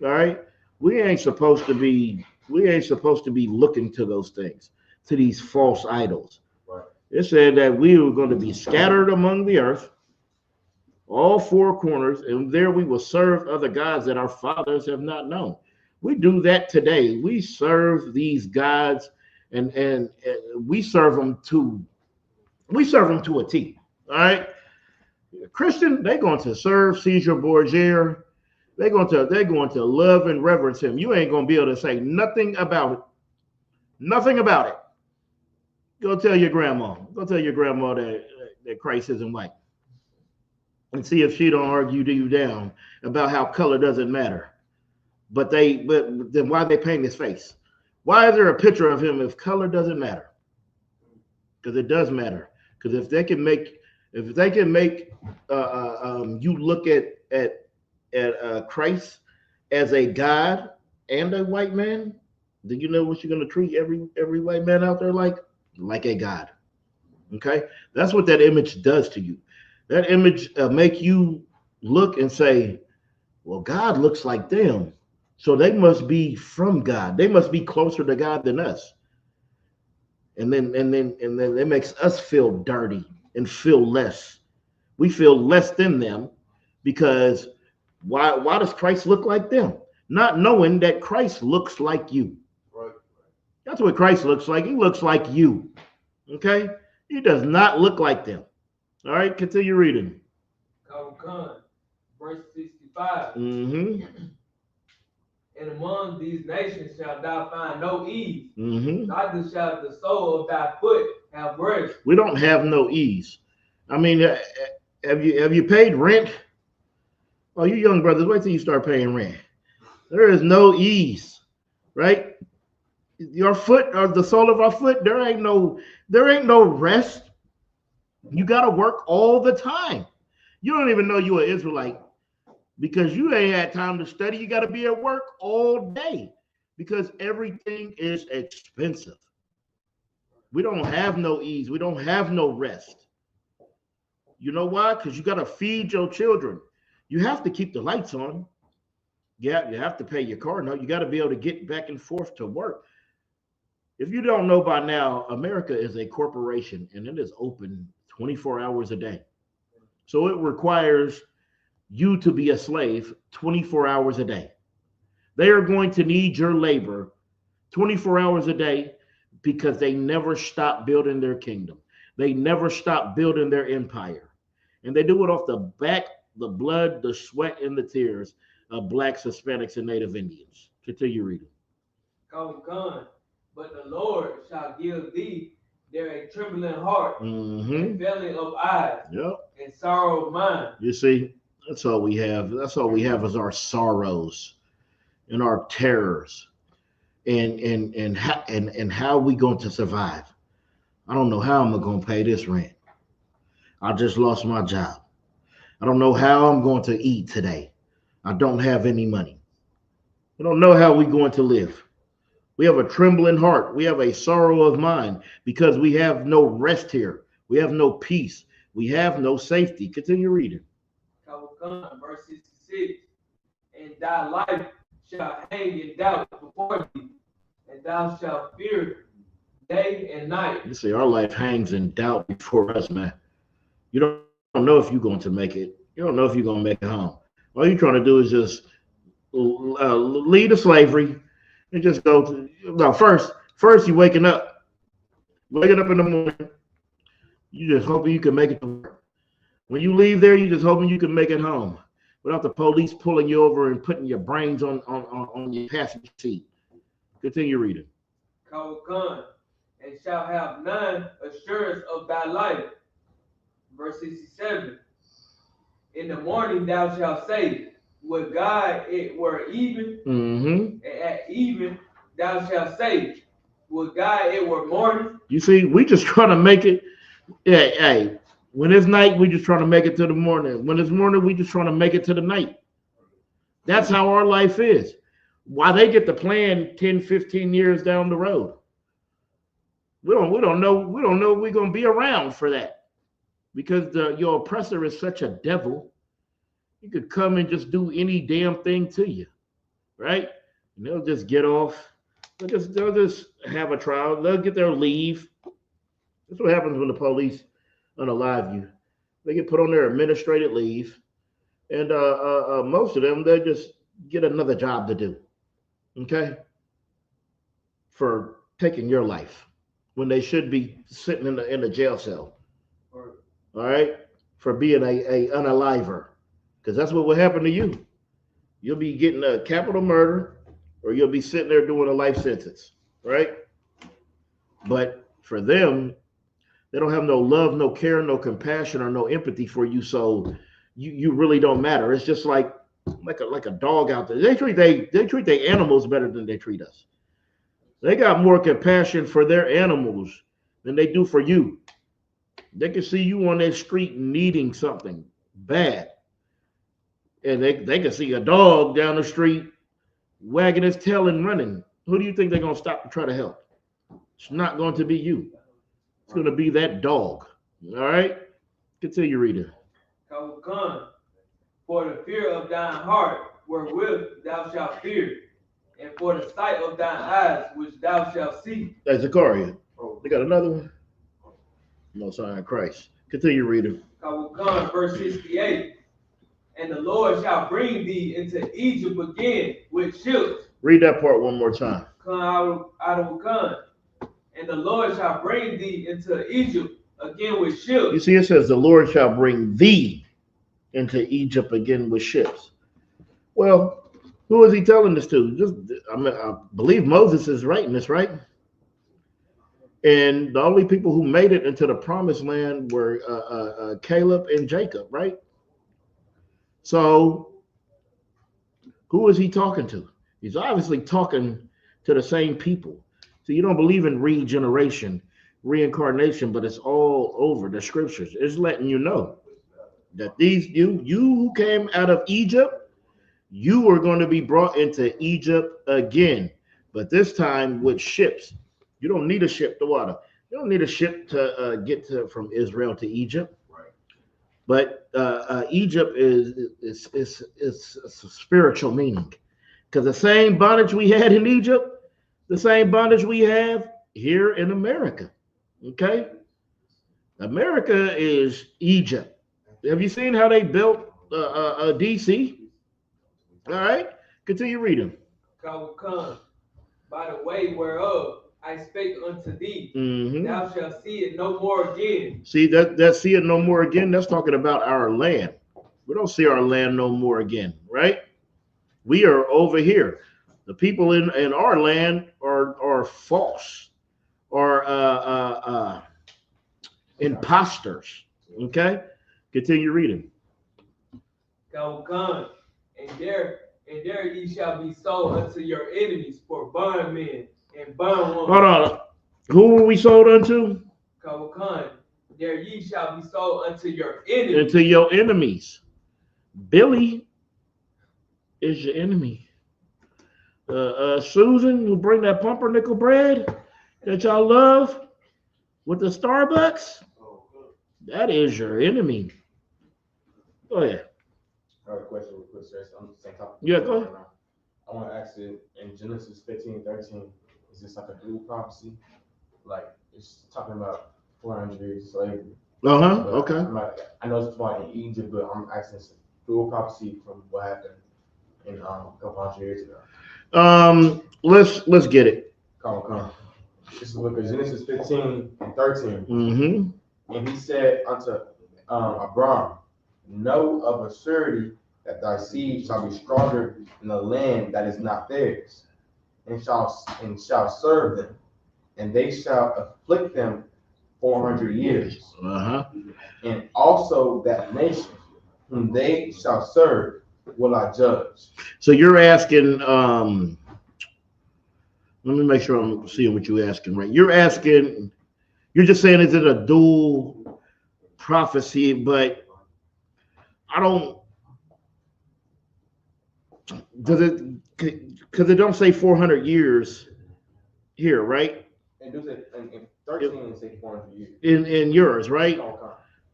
All right. We ain't supposed to be looking to those things, to these false idols. Right. It said that we were going to be scattered among the earth, all 4 corners, and there we will serve other gods that our fathers have not known. We do that today. We serve these gods, and we serve them to a T. All right. Christian, they're going to serve Caesar Borgia. They're going to love and reverence him. You ain't going to be able to say nothing about it. Nothing about it. Go tell your grandma. Go tell your grandma that Christ isn't white. And see if she don't argue you down about how color doesn't matter. But then why they paint his face? Why is there a picture of him if color doesn't matter? Because it does matter. Because if they can make you look at Christ as a God and a white man, do you know what you're going to treat every white man out there like a God? Okay, that's what that image does to you. That image make you look and say, well, God looks like them, so they must be from God. They must be closer to God than us. And then it makes us feel dirty and feel less. We feel less than them because why does Christ look like them? Not knowing that Christ looks like you. Right. That's what Christ looks like. He looks like you. Okay? He does not look like them. All right, continue reading. Verse 65. Mm-hmm. And among these nations shalt thou find no ease, Mm-hmm. neither shall the sole of thy foot have rest. We don't have no ease. I mean, have you paid rent? Oh, you young brothers, wait till you start paying rent. There is no ease, right? Your foot or the sole of our foot, there ain't no rest. You gotta work all the time. You don't even know you're an Israelite because you ain't had time to study. You gotta be at work all day because everything is expensive. We don't have no ease. We don't have no rest. You know why? Because you got to feed your children. You have to keep the lights on. Yeah, you have to pay your car note. You got to be able to get back and forth to work. If you don't know by now, America is a corporation and it is open 24 hours a day. So it requires you to be a slave 24 hours a day. They are going to need your labor 24 hours a day because they never stop building their kingdom. They never stop building their empire. And they do it off the back, the blood, the sweat, and the tears of blacks, Hispanics, and Native Indians. Continue reading. But the Lord shall give thee there a trembling heart, Mm-hmm. and failing of eyes, Yep. and sorrow of mind. You see, that's all we have. That's all we have is our sorrows and our terrors. And how we going to survive? I don't know how I'm going to pay this rent. I just lost my job. I don't know how I'm going to eat today. I don't have any money. We don't know how we're going to live. We have a trembling heart. We have a sorrow of mind because we have no rest here. We have no peace. We have no safety. Continue reading. Verse 66. And thy life shall hang in doubt before thee, and thou shalt fear day and night. You see, our life hangs in doubt before us, man. You don't know if you're going to make it. You don't know if you're going to make it home. All you're trying to do is just lead to slavery and just go to, no, first you're waking up in the morning. You just hoping you can make it to work. When you leave there, you just hoping you can make it home without the police pulling you over and putting your brains on your passenger seat. Continue reading. And shall have none assurance of thy life. Verse 67. In the morning thou shalt say, would God it were even. Mm-hmm. And at even thou shalt say, would God it were morning. You see, we just trying to make it. Hey, when it's night, we just trying to make it to the morning. When it's morning, we just trying to make it to the night. That's how our life is. Why they get to plan 10, 15 years down the road. We don't know we're gonna be around for that. Because your oppressor is such a devil. He could come and just do any damn thing to you. Right? And they'll just get off. They'll just have a trial. They'll get their leave. That's what happens when the police unalive you. They get put on their administrative leave. And most of them, they just get another job to do. Okay? For taking your life when they should be sitting in the jail cell. All right? For being a unaliver. Because that's what will happen to you. You'll be getting a capital murder or you'll be sitting there doing a life sentence. Right? But for them, they don't have no love, no care, no compassion, or no empathy for you. So you really don't matter. It's just like a dog out there. They treat their animals better than they treat us. They got more compassion for their animals than they do for you. They can see you on that street needing something bad. And they can see a dog down the street wagging his tail and running. Who do you think they're going to stop to try to help? It's not going to be you. It's going to be that dog. All right? Continue reading. For the fear of thine heart wherewith thou shalt fear, and for the sight of thine eyes which thou shalt see. That's Zechariah. They got another one. No sign of Christ. Continue reading. Verse 68. And the Lord shall bring thee into Egypt again with ships. Read that part one more time. And the Lord shall bring thee into Egypt again with ships. You see, it says the Lord shall bring thee into Egypt again with ships. Well, who is he telling this to? I believe Moses is writing this, right? And the only people who made it into the promised land were Caleb and Jacob, right? So who is he talking to? He's obviously talking to the same people. So you don't believe in regeneration, reincarnation, but it's all over the scriptures. It's letting you know that you who came out of Egypt, you are going to be brought into Egypt again, but this time with ships. You don't need a ship to water. You don't need a ship to get from Israel to Egypt. Right. But Egypt is a spiritual meaning, because the same bondage we had in Egypt, the same bondage we have here in America. Okay, America is Egypt. Have you seen how they built DC? All right, continue reading. Come by the way whereof I spake unto thee, thou shalt see it no more again. See that see it no more again. That's talking about our land. We don't see our land no more again, right? We are over here. The people in our land are false, or imposters. Okay, continue reading. Come, and there ye shall be sold unto your enemies for bondmen and bondwomen. Hold on. Who were we sold unto? Khan, there ye shall be sold unto your enemies. Unto your enemies. Billy is your enemy. Susan, who bring that pumpernickel bread that y'all love with the Starbucks, that is your enemy. Go ahead. I have a question real quick, sir. On the same topic. Yeah, go ahead. I want to ask you, in Genesis 15:13, is this like a dual prophecy? Like, it's talking about 400 years of slavery. Okay. I know it's about in Egypt, but I'm asking it's a dual prophecy from what happened in a couple hundred years ago. Let's get it. Come. This is the book of Genesis 15:13. Mm-hmm. And he said unto Abram, know of a surety that thy seed shall be stronger in the land that is not theirs, and shall serve them, and they shall afflict them 400 years. And also that nation whom they shall serve will I judge. So you're asking, let me make sure I'm seeing what you're asking, right? You're just saying, is it a dual prophecy? But I don't, because it don't say 400 years here, right? And do it in 13 say 400 years. In yours, right?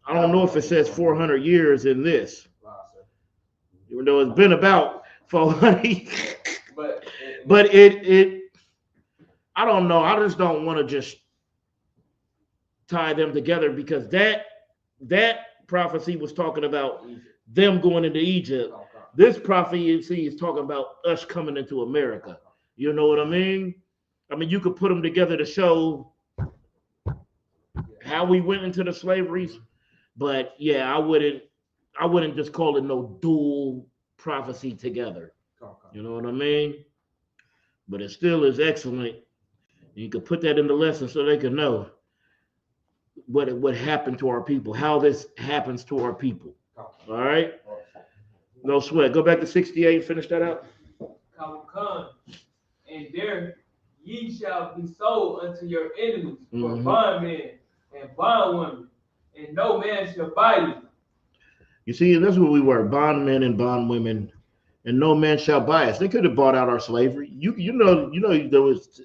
I don't know if it says 400 years in this. Even though it's been about 400. But it I don't know. I just don't want to just tie them together, because that prophecy was talking about them going into Egypt. This prophecy is talking about us coming into America. You know what I mean? I mean, you could put them together to show how we went into the slaveries, but yeah, I wouldn't just call it no dual prophecy together. You know what I mean? But it still is excellent. You could put that in the lesson so they can know what happened to our people, how this happens to our people. All right? No sweat. Go back to 68 and finish that out. Khan, and there ye shall be sold unto your enemies for bondmen and bondwomen, and no man shall buy you. You see, that's what we were, bondmen and bondwomen, and no man shall buy us. They could have bought out our slavery. You know there was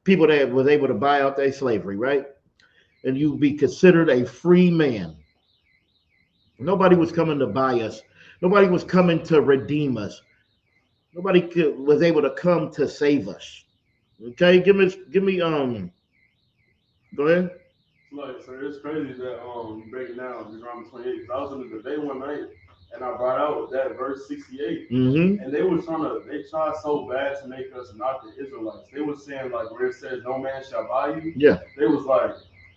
people that was able to buy out their slavery, right? And you'd be considered a free man. Nobody was coming to buy us. Nobody was coming to redeem us. Nobody was able to come to save us. Okay, give me go ahead. Look, so it's crazy that you break it down Deuteronomy 28, because I was in the debate one night and I brought out that verse 68. And they tried so bad to make us not the Israelites. They were saying, like, where it says no man shall buy you. Yeah. They was like,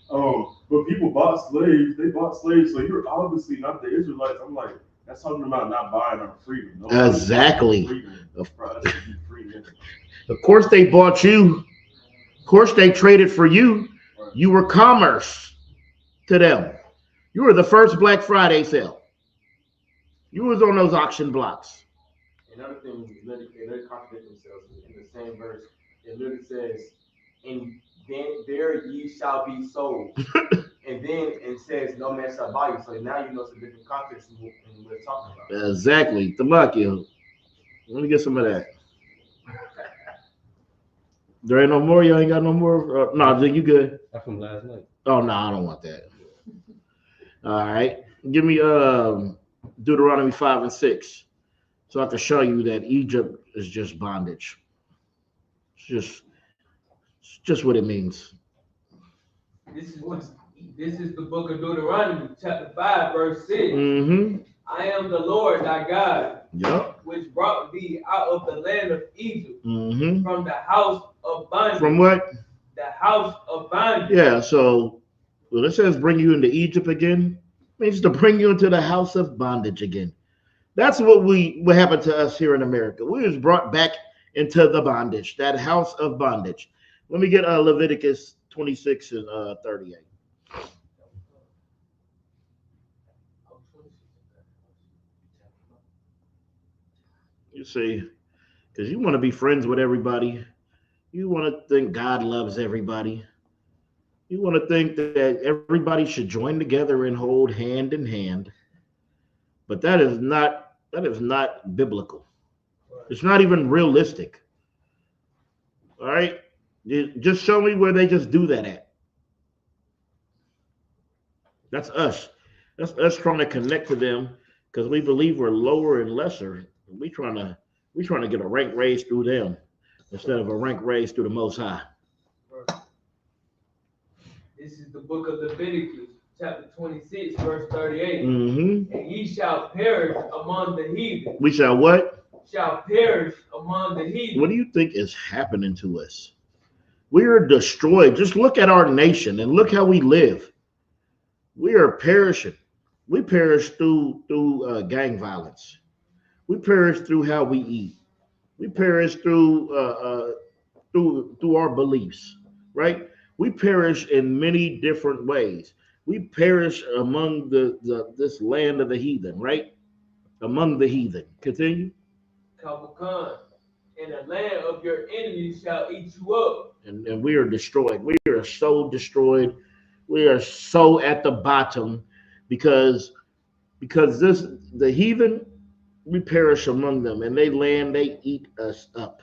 but people bought slaves. They bought slaves, so you're obviously not the Israelites. I'm like, that's talking about not buying our freedom. Exactly. For us to be free. Of course they bought you. Of course they traded for you. Right. You were commerce to them. You were the first Black Friday sale. You was on those auction blocks. Another thing, they contradict themselves in the same verse. It literally says, and then there ye shall be sold. And then it says no man shall buy you. So now you know it's a different context in what we're talking about. Exactly. Tamakio. Let me get some of that. There ain't no more? You ain't got no more? No, you good. That's from last night. Oh, no, I don't want that. All right. Give me Deuteronomy 5 and 6. So I can show you that Egypt is just bondage. It's just what it means. This is the book of Deuteronomy, chapter 5, verse 6. I am the Lord thy God, which brought thee out of the land of Egypt, from the house of bondage. From what? The house of bondage. Yeah, so when it says bring you into Egypt again, it means to bring you into the house of bondage again. That's what happened to us here in America. We was brought back into the bondage, that house of bondage. Let me get Leviticus 26 and 38. You see, because you want to be friends with everybody. You want to think God loves everybody. You want to think that everybody should join together and hold hand in hand, but that is not biblical. It's not even realistic. All right, just show me where they just do that at. That's us. That's us trying to connect to them because we believe we're lower and lesser. We trying to get a rank raise through them instead of a rank raise through the Most High. This is the book of Leviticus, chapter 26, verse 38. Mm-hmm. And ye shall perish among the heathen. We shall what? Shall perish among the heathen. What do you think is happening to us? We are destroyed. Just look at our nation and look how we live. We are perishing. We perish through gang violence. We perish through how we eat. We perish through our beliefs, right? We perish in many different ways. We perish among the this land of the heathen, right? Among the heathen. Continue. Kabukan, and the land of your enemies shall eat you up. And we are destroyed. We are so destroyed. We are so at the bottom because this the heathen, we perish among them, and they eat us up.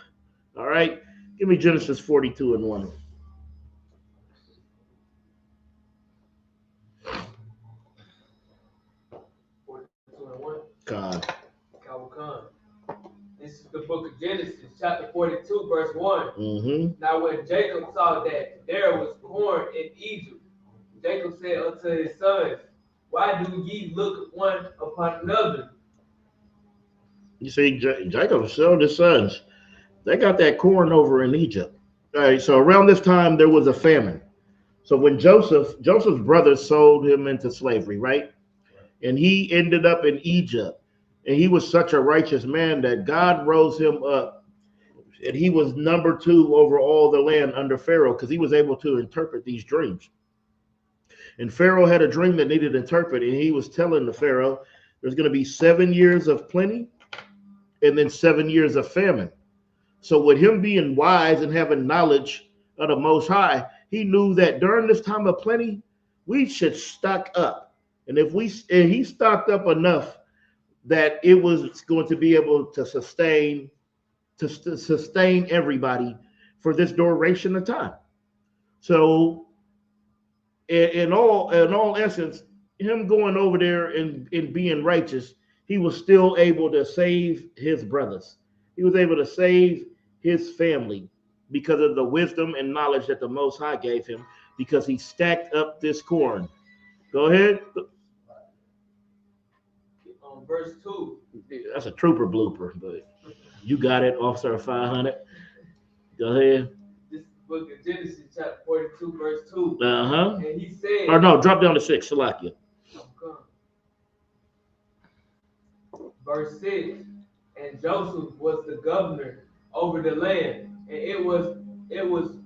All right. Give me Genesis 42 and 1. God. Kabukan. This is the book of Genesis, chapter 42, verse 1. Mm-hmm. Now when Jacob saw that there was corn in Egypt, Jacob said unto his sons, why do ye look one upon another? You see, Jacob showed his sons. They got that corn over in Egypt. All right. So around this time, there was a famine. So when Joseph's brothers sold him into slavery, right? And he ended up in Egypt. And he was such a righteous man that God rose him up. And he was number 2 over all the land under Pharaoh because he was able to interpret these dreams. And Pharaoh had a dream that needed interpreted. And he was telling the Pharaoh, there's going to be 7 years of plenty and then 7 years of famine. So with him being wise and having knowledge of the Most High, he knew that during this time of plenty, we should stock up. And he stocked up enough that it was going to be able to sustain everybody for this duration of time. So in all essence, him going over there and being righteous, he was still able to save his brothers. He was able to save his family because of the wisdom and knowledge that the Most High gave him, because he stacked up this corn. Go ahead. Verse 2. That's a trooper blooper, but you got it, Officer 500. Go ahead. This is the book of Genesis, chapter 42, verse 2. Uh-huh. And he said... Or no, drop down to 6, Salakia. Verse 6. And Joseph was the governor over the land, and it was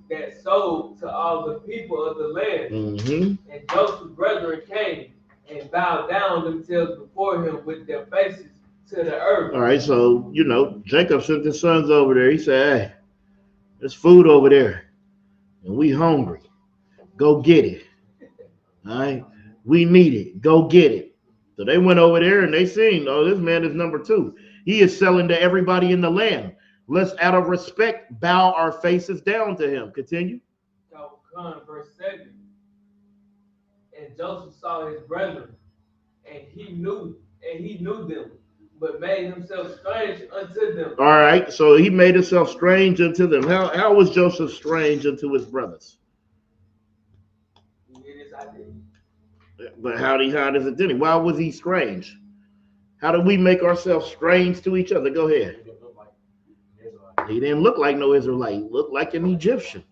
that sold to all the people of the land. Mm-hmm. And Joseph's brethren came and bowed down themselves before him with their faces to the earth. All right, so Jacob sent his sons over there. He said, hey, there's food over there, and we hungry. Go get it. All right, we need it. Go get it. So they went over there and they seen, oh, this man is number 2. He is selling to everybody in the land. Let's, out of respect, bow our faces down to him. Continue. Verse 7. And Joseph saw his brethren, and he knew them, but made himself strange unto them. All right, so he made himself strange unto them. How was Joseph strange unto his brothers? But how does it do? Why was he strange? How do we make ourselves strange to each other? Go ahead. He didn't look like no Israelite. He looked like an Egyptian.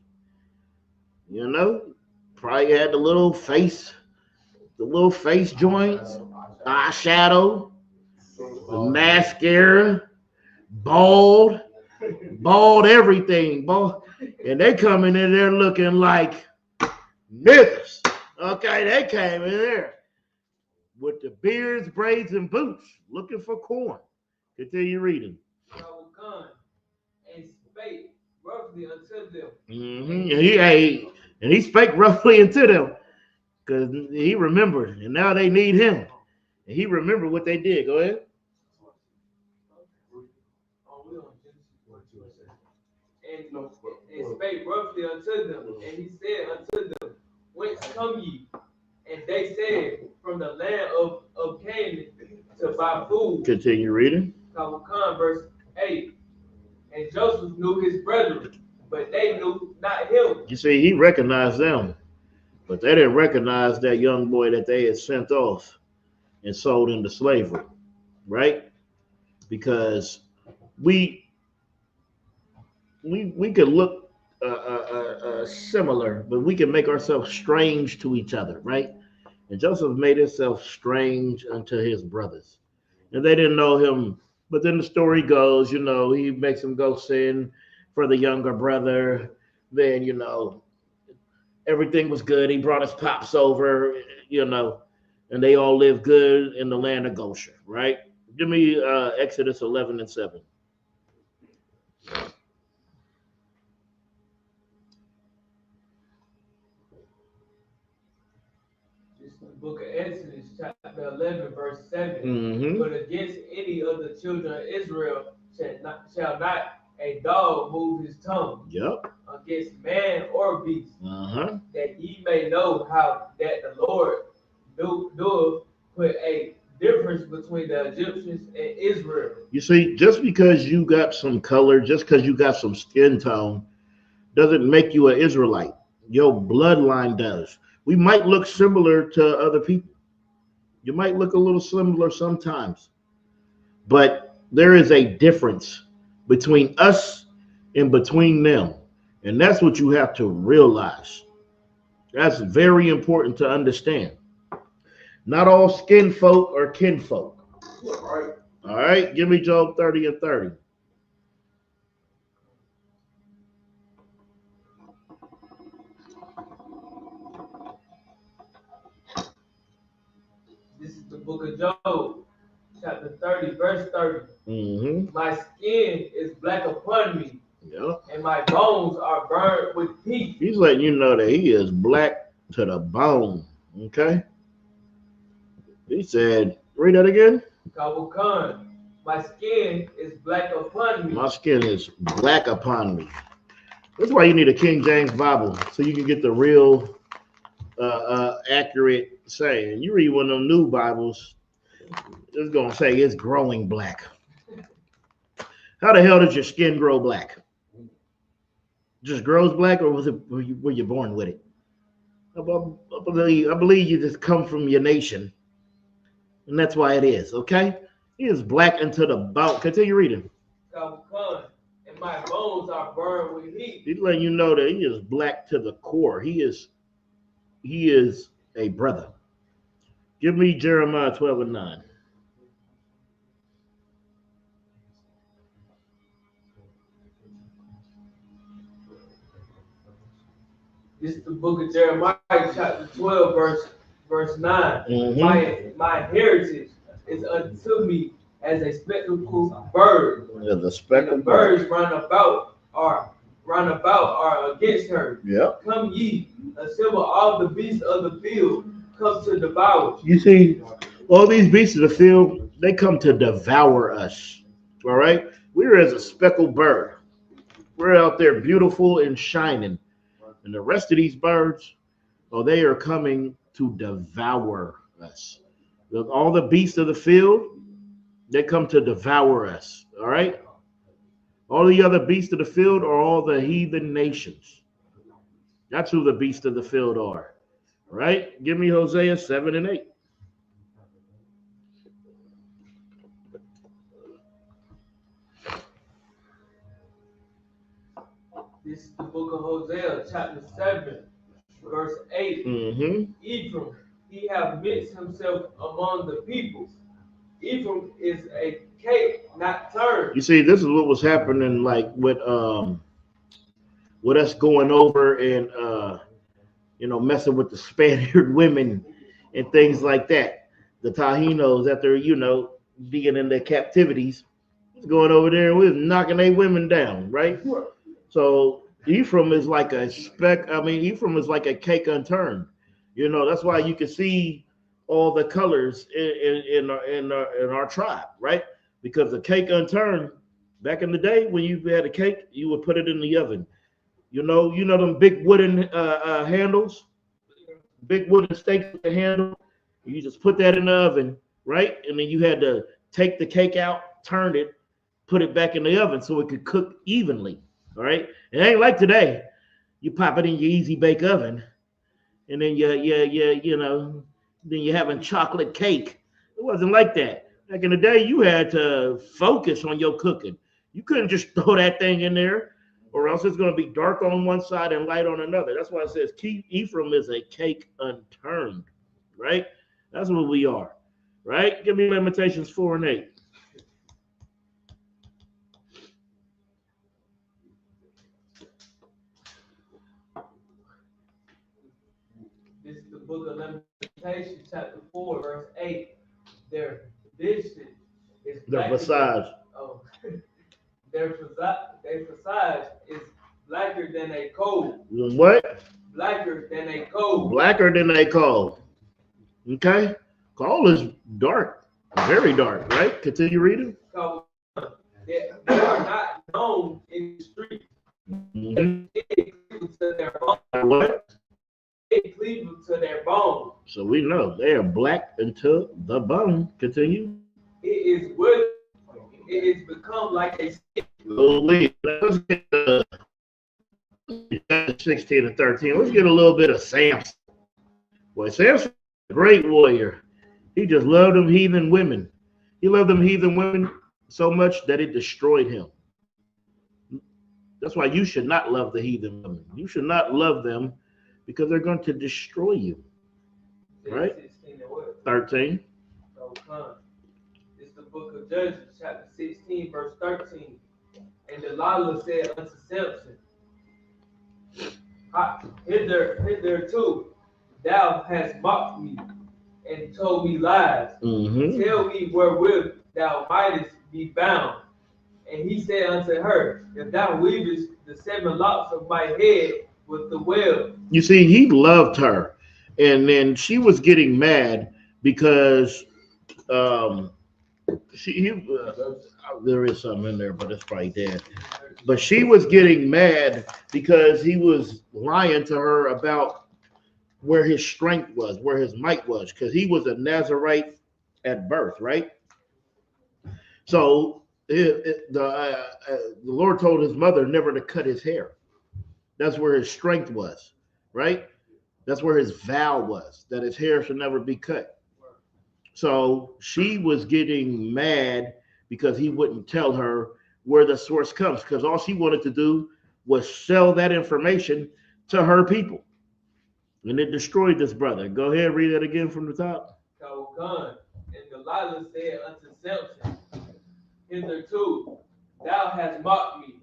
Probably had the little face joints, eyeshadow, the mascara, bald everything, boy. And they coming in there looking like niggas. Okay, they came in there with the beards, braids, and boots, looking for corn. Continue reading. And spake roughly unto them. Mm-hmm. And he spake roughly unto them because he remembered, and now they need him. And he remembered what they did. Go ahead. And spake roughly unto them, and he said unto them, Whence come ye? And they said, From the land of Canaan to buy food. Continue reading. Verse 8. And Joseph knew his brethren, but they knew not him. You see, he recognized them, but they didn't recognize that young boy that they had sent off and sold into slavery, right? Because we could look similar, but we can make ourselves strange to each other, right? And Joseph made himself strange unto his brothers, and they didn't know him. But then the story goes, you know, he makes them go sin for the younger brother. Then, you know, everything was good. He brought his pops over, you know, and they all lived good in the land of Goshen, right? Give me Exodus 11:7. Book of Exodus, chapter 11, verse 7. Mm-hmm. But against any of the children of Israel shall not a dog move his tongue. Yep. Against man or beast, that ye may know how that the Lord doeth put a difference between the Egyptians and Israel. You see, just because you got some color, just because you got some skin tone, doesn't make you an Israelite. Your bloodline does. We might look similar to other people. You might look a little similar sometimes, but there is a difference between us and between them. And that's what you have to realize. That's very important to understand. Not all skin folk are kinfolk. All right, give me Job 30:30. This is the book of Job, chapter 30, verse 30. Mm-hmm. My skin is black upon me, Yep. and my bones are burned with heat. He's letting you know that he is black to the bone. Okay. He said, read that again. Kabukan, my skin is black upon me. My skin is black upon me. That's why you need a King James Bible, so you can get the real accurate saying. You read one of them new Bibles, it's going to say it's growing black. How the hell does your skin grow black? Just grows black, or were you born with it? I believe you just come from your nation, and that's why it is. Okay, he is black unto the bone. Continue reading. And my bones are burned with heat. He's letting you know that he is black to the core. He is a brother. Give me Jeremiah 12:9. This is the book of Jeremiah, chapter 12, verse 9. Mm-hmm. My heritage is unto me as a spectacled bird. Yeah, the spectacled birds round about are against her. Yep. Come ye, assemble all the beasts of the field, come to devour. You see, all these beasts of the field, they come to devour us. All right? We're as a speckled bird. We're out there beautiful and shining. And the rest of these birds, they are coming to devour us. All the beasts of the field, they come to devour us. All right? All the other beasts of the field are all the heathen nations. That's who the beasts of the field are. All right? Give me Hosea 7:8. This is the book of Hosea, chapter 7, verse 8. Mm-hmm. Ephraim, he have mixed himself among the peoples. Ephraim is a cake not turned. You see, this is what was happening, like with us going over and messing with the Spaniard women and things like that. The Tajinos, after being in their captivities, going over there and we was knocking their women down, right? So Ephraim is like a speck. I mean, Ephraim is like a cake unturned. You know, that's why you can see all the colors in our tribe, right? Because the cake unturned, back in the day when you had a cake, you would put it in the oven. You know them big wooden handles, big wooden stakes with the handle. You just put that in the oven, right? And then you had to take the cake out, turn it, put it back in the oven so it could cook evenly. All right. It ain't like today. You pop it in your easy bake oven, and then then you're having chocolate cake. It wasn't like that. Back in the day, you had to focus on your cooking. You couldn't just throw that thing in there, or else it's going to be dark on one side and light on another. That's why it says Ephraim is a cake unturned, right? That's what we are, right? Give me Lamentations 4 and 8. This is the book of Lamentations, chapter 4, verse 8. Their vision is The visage. Oh, their visage is blacker than a coal. What? Blacker than a coal. Blacker than a coal. Okay? Coal is dark, very dark, right? Continue reading. So, they are not known in the street. Mm-hmm. They cleave to their bone. What? They cleave to their bone. So we know they are black until the bone. Continue. It is wood. It is become like a stick. Let's get 16 and 13. Let's get a little bit of Samson. Boy, Samson, a great warrior. He just loved them heathen women. He loved them heathen women so much that it destroyed him. That's why you should not love the heathen women. You should not love them because they're going to destroy you. Right? 13. So it's the book of Judges, chapter 16, verse 13. And Delilah said unto Samson, hitherto thou hast mocked me and told me lies. Mm-hmm. Tell me wherewith thou mightest be bound. And he said unto her, if thou weavest the 7 locks of my head with the web. You see, he loved her. And then she was getting mad because there is something in there, but it's probably dead. But she was getting mad because he was lying to her about where his strength was, where his might was, because he was a Nazarite at birth, right? So the Lord told his mother never to cut his hair. That's where his strength was, right? That's where his vow was, that his hair should never be cut. So she was getting mad because he wouldn't tell her where the source comes, because all she wanted to do was sell that information to her people. And it destroyed this brother. Go ahead, read that again from the top. And Delilah said unto Samson, hitherto thou hast mocked me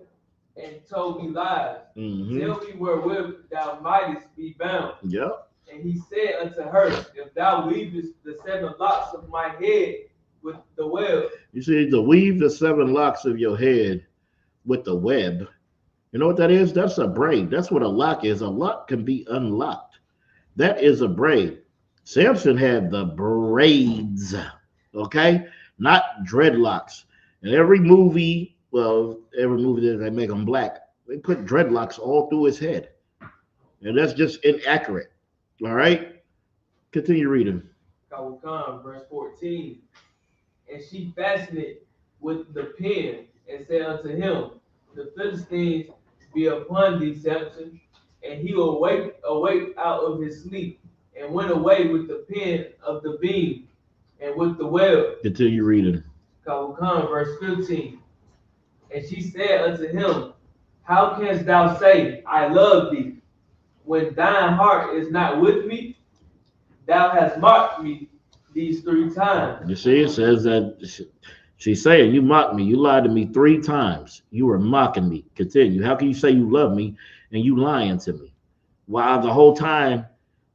and told me lies. Mm-hmm. Tell me wherewith thou mightest be bound. Yep. And he said unto her, if thou weavest the 7 locks of my head with the web. You see, to weave the 7 locks of your head with the web. You know what that is? That's a braid. That's what a lock is. A lock can be unlocked. That is a braid. Samson had the braids, okay? Not dreadlocks. And every movie that they make them black, they put dreadlocks all through his head. And that's just inaccurate. All right? Continue reading. Verse 14. And she fastened it with the pin and said unto him, the Philistines be upon thee, Samson. And he awake out of his sleep and went away with the pin of the beam and with the web. Continue reading. Verse 15. And she said unto him, how canst thou say, I love thee, when thine heart is not with me? Thou hast mocked me these 3 times. You see, it says that she's saying, you mocked me. You lied to me 3 times. You were mocking me. Continue. How can you say you love me and you lying to me? While the whole time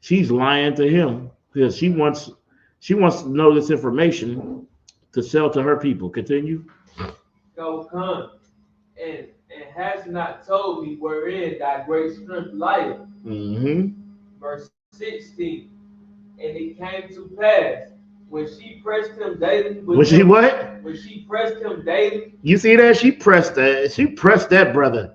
she's lying to him because she wants to know this information to sell to her people. Continue. And hast not told me wherein thy great strength lieth. Verse 16. And it came to pass when she pressed him daily. When she what? When she pressed him daily. You see that? She pressed that. She pressed that brother.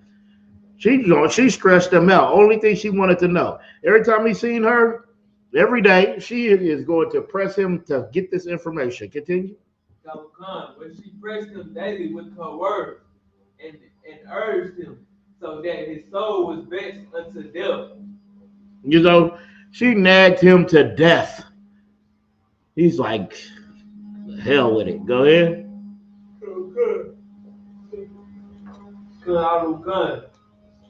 She stressed him out. Only thing she wanted to know. Every time he seen her, every day, she is going to press him to get this information. Continue. When she pressed him daily with her words and urged him, so that his soul was vexed unto death. You know, she nagged him to death. He's like, hell with it. Go ahead.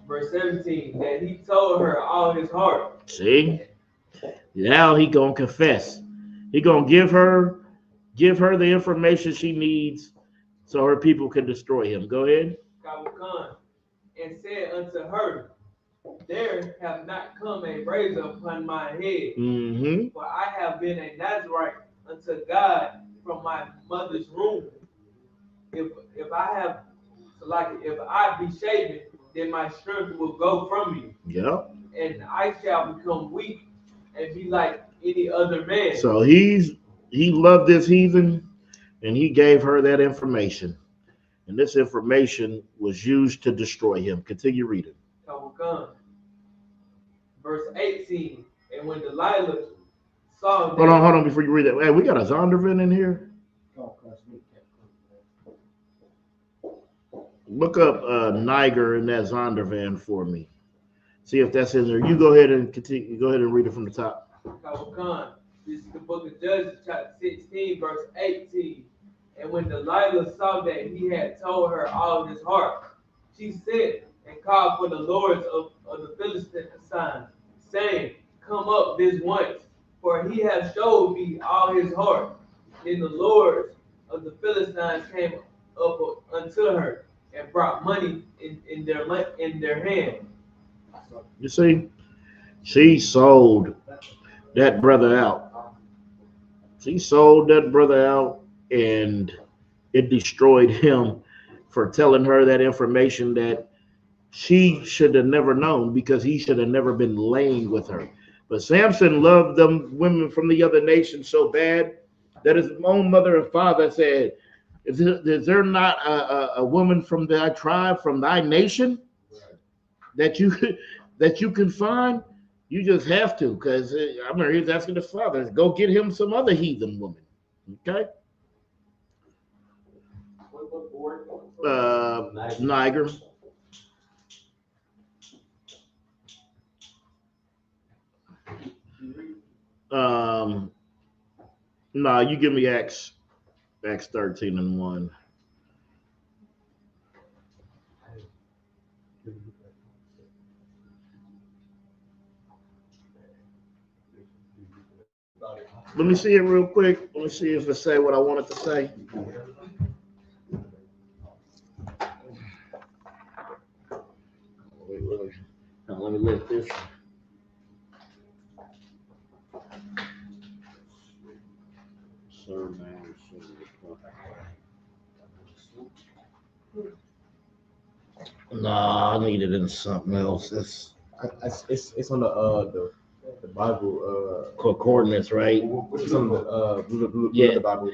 Verse 17, that he told her all his heart. See? Now he gonna confess. He gonna give her the information she needs so her people can destroy him. Go ahead. And said unto her, there have not come a razor upon my head, for I have been a Nazarite unto God from my mother's womb. If I be shaven, then my strength will go from me. Yep. And I shall become weak and be like any other man. So he loved this heathen, and he gave her that information. And this information was used to destroy him. Continue reading. Verse 18, and when Delilah saw that... Hold on, before you read that. Hey, we got a Zondervan in here. Look up Niger in that Zondervan for me. See if that's in there. You go ahead and continue. Go ahead and read it from the top. This is the book of Judges, chapter 16, verse 18. And when Delilah saw that he had told her all his heart, she sent and called for the lords of the Philistines, saying, come up this once, for he has showed me all his heart. Then the lords of the Philistines came up unto her and brought money in their hand. You see, she sold that brother out. She sold that brother out, and it destroyed him for telling her that information that she should have never known, because he should have never been laying with her. But Samson loved them women from the other nation so bad that his own mother and father said, is there not a woman from thy tribe, from thy nation, that you can find? You just have to, because I remember he was asking his father, go get him some other heathen woman. Okay? Niger. No, you give me Acts 13 and 1. Let me see it real quick. Let me see if it say what I wanted to say. Wait. Now, let me lift this. Nah, I need it in something else. It's on the Bible coordinates, right? Which is on the Bible.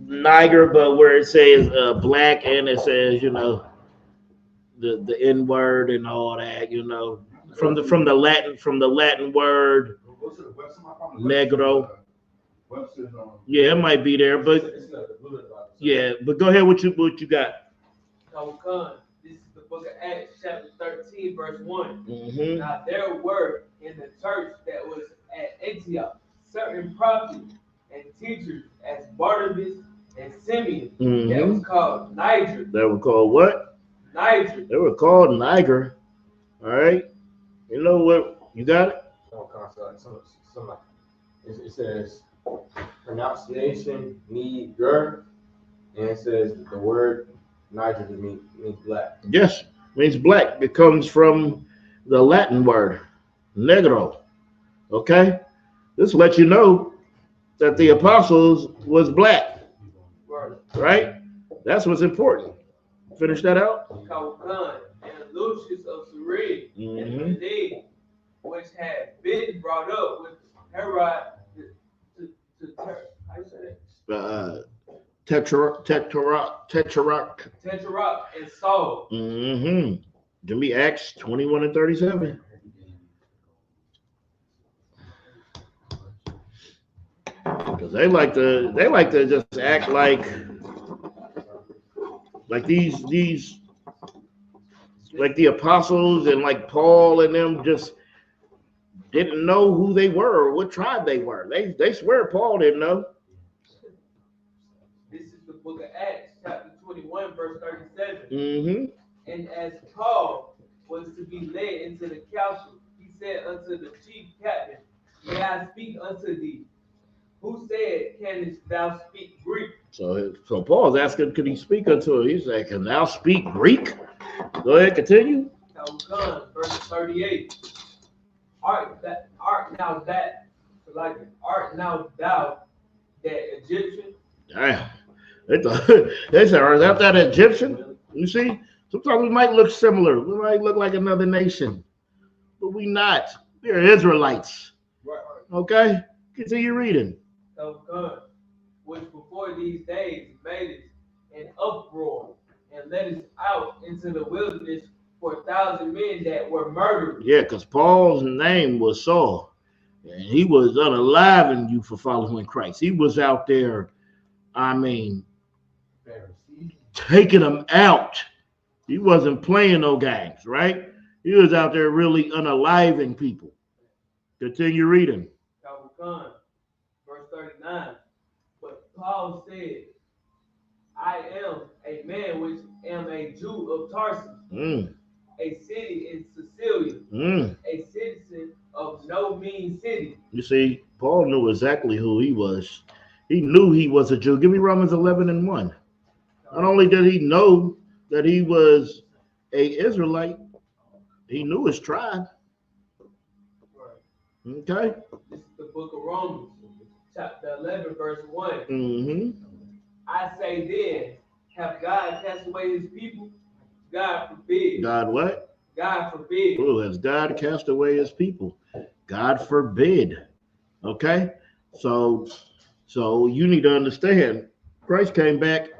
Niger, but where it says black, and it says, the N word and all that, from the Latin word negro. Yeah, it might be there, but but go ahead. What you got? This is the book of Acts, chapter 13, verse 1. Now there were in the church that was at Antioch certain prophets and teachers as Barnabas and Simeon, that was called Niger. They were called what? Niger. They were called Niger. All right. You know what? You got it? It says pronunciation Niger, and it says the word Niger means black. Yes, means black. It comes from the Latin word negro. Okay, this lets you know that the apostles was black, right? That's what's important. Finish that out. Caucan, and Lucius of Cyrene, and Manaen, which had been brought up with Herod how you say that? Tetrarch And Saul. Give me Acts 21 and 37. Because they like to just act like these like the apostles and like Paul and them just didn't know who they were or what tribe they were. They swear Paul didn't know. This is the book of Acts, chapter 21, verse 37. And as Paul was to be led into the council, he said unto the chief captain, May I speak unto thee? Who said, Canst thou speak Greek? So Paul's asking, could he speak unto him? He's like, can thou speak Greek? Go ahead, continue. Verse 38. Art now thou that Egyptian? Damn. They said, are that Egyptian? You see, sometimes we might look similar. We might look like another nation, but we not. We're Israelites. Okay? Continue reading. Which before these days made us an uproar and led us out into the wilderness for 1,000 men that were murdered. Yeah, because Paul's name was Saul, and he was unaliving you for following Christ. He was out there, taking them out. He wasn't playing no games, right? He was out there really unaliving people. Continue reading. Verse 39. But Paul said, I am a man which am a Jew of Tarsus, a city in Sicilia, a citizen of no mean city. You see, Paul knew exactly who he was. He knew he was a Jew. Give me Romans 11 and 1. Not only did he know that he was a Israelite, he knew his tribe. Okay. This is the book of Romans, chapter 11, verse 1. I say then, have God cast away his people? God forbid. God what? God forbid. Oh, has God cast away his people? God forbid. Okay? So you need to understand, Christ came back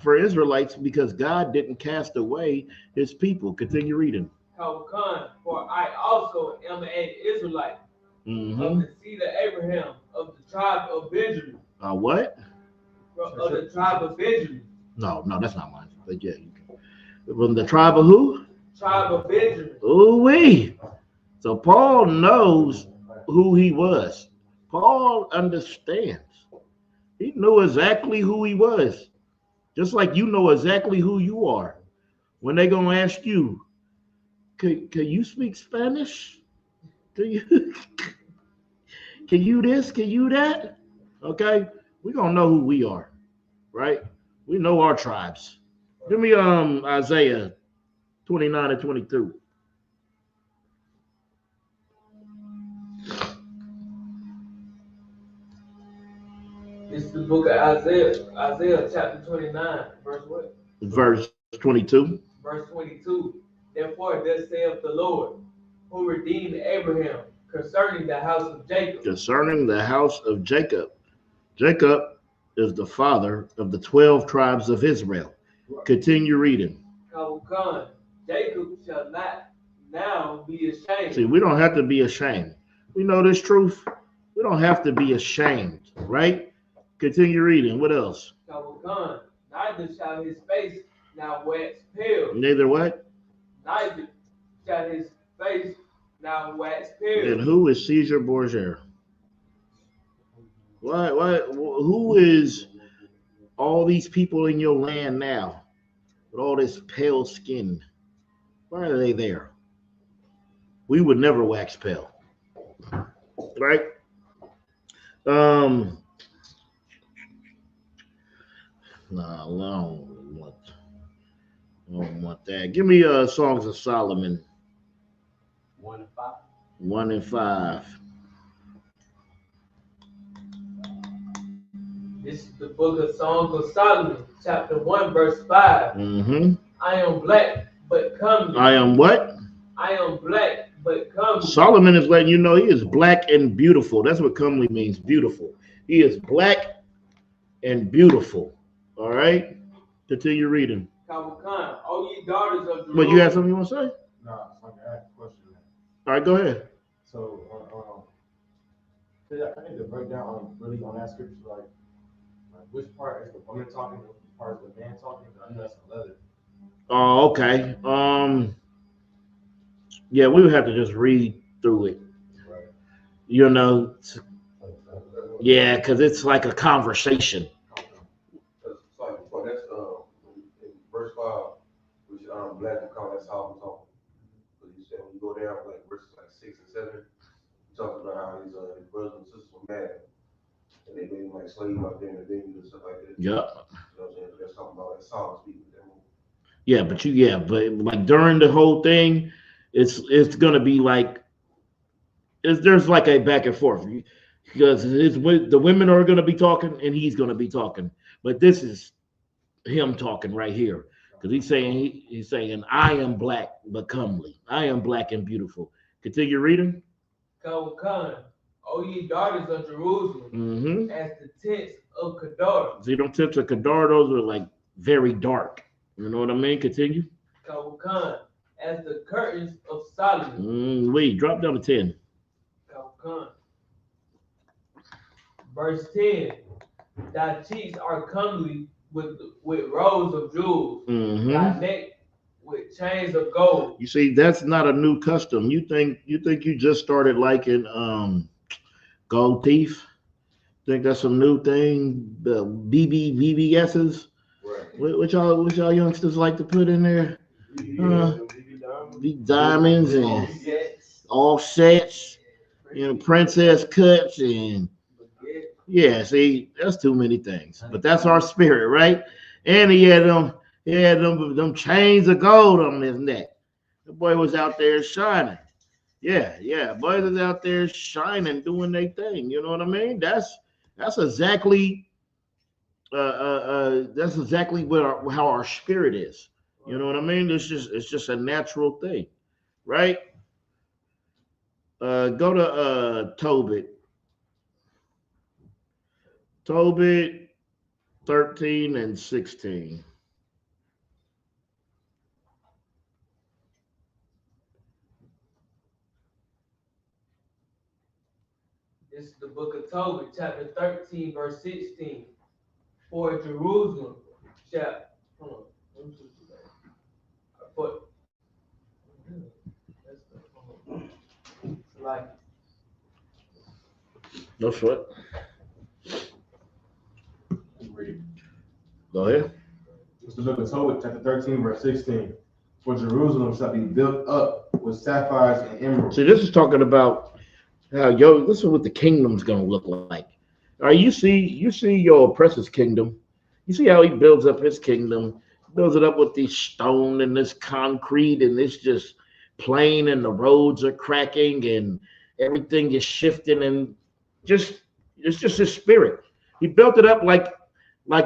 for Israelites because God didn't cast away his people. Continue reading. For I also am an Israelite of the seed of Abraham, of the tribe of Benjamin. What? Of the tribe of Benjamin. No, that's not mine. But yeah, you can. From the tribe of who? Tribe of Benjamin. Ooh-wee. So Paul knows who he was. Paul understands. He knew exactly who he was. Just like you know exactly who you are. When they're going to ask you, can you speak Spanish? Can you this? Can you that? Okay? We're going to know who we are. Right? We know our tribes. Give me Isaiah 29 and 22. This is the book of Isaiah chapter 29, verse what? Verse 22. Verse 22. Therefore, thus saith the Lord, who redeemed Abraham concerning the house of Jacob. Concerning the house of Jacob. Jacob is the father of the 12 tribes of Israel. Continue reading. Jacob shall not now be ashamed. See, we don't have to be ashamed. We know this truth. We don't have to be ashamed, right? Continue reading. What else? Neither shall his face now wax pale. Neither what? Neither shall his face now wax pale. And who is Caesar Borgia? Why? Who is all these people in your land now with all this pale skin? Why are they there? We would never wax pale, right? No, I don't want that. Give me Songs of Solomon. 1 and 5. 1 and 5. This is the book of Songs of Solomon, chapter 1, verse 5. I am black, but comely. I am what? I am black, but comely. Solomon is letting you know he is black and beautiful. That's what comely means, beautiful. He is black and beautiful. All right? Continue reading. Khan, all ye daughters of Jerusalem. But you have something you want to say? No, I can ask a question. All right, go ahead. So, I need to break down really on that scripture, like which part is the woman talking, which part is the man talking? I know that's 11. Oh, okay. Yeah, we would have to just read through it. Right. You know, yeah, because it's like a conversation. So that's in verse 5, which black and color, that's how I'm talking. But you said when you go down like verses like 6 and 7, you talk about how his brothers and sisters were mad. And they made him like slave out there in the vineyard and stuff like that. Yep. You know what I'm saying? That's talking about that Solomon speaking with that movie. Yeah, but like during the whole thing, it's gonna be like there's like a back and forth because the women are gonna be talking and he's gonna be talking, but this is him talking right here because he's saying I am black but comely, I am black and beautiful. Continue reading. Khan, O ye daughters of Jerusalem, Mm-hmm. as the tents of Kedar. See, them tents of Kedar, those are like very dark. You know what I mean? Continue. Khan, as the curtains of Solomon. Wait, drop down to 10. Khan. Verse 10. Thy cheeks are comely with rows of jewels. Mm-hmm. Thy neck with chains of gold. You see, that's not a new custom. You think you just started liking gold teeth? Think that's a new thing? The BBSs? Right. What y'all youngsters like to put in there? Diamonds and offsets, princess cuts and yeah. See, that's too many things. But that's our spirit, right? And he had them chains of gold on his neck. The boy was out there shining. Yeah. Boys was out there shining, doing their thing. You know what I mean? That's exactly how our spirit is. You know what I mean? It's just a natural thing, right? Go to Tobit 13 and 16. This is the book of Tobit, chapter 13, verse 16. For Jerusalem shall No sweat. Go ahead. It's the book of Tobit, chapter 13, verse 16. For Jerusalem shall be built up with sapphires and emeralds. See, this is talking about how this is what the kingdom's gonna look like. All right, you see your oppressor's kingdom. You see how he builds up his kingdom, builds it up with this stone and this concrete and this just plain, and the roads are cracking and everything is shifting, and it's just his spirit. He built it up like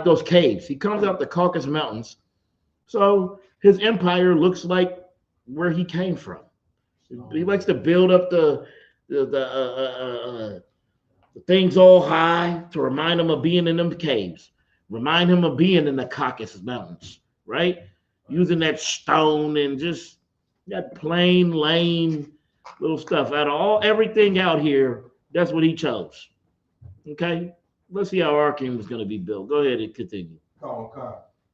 those caves. He comes out the Caucasus Mountains, so his empire looks like where he came from. He likes to build up the things all high to remind him of being in them caves, remind him of being in the Caucasus Mountains, right? Using that stone and just that plain, lame little stuff. Out of everything out here, that's what he chose. Okay? Let's see how our kingdom is going to be built. Go ahead and continue. Come.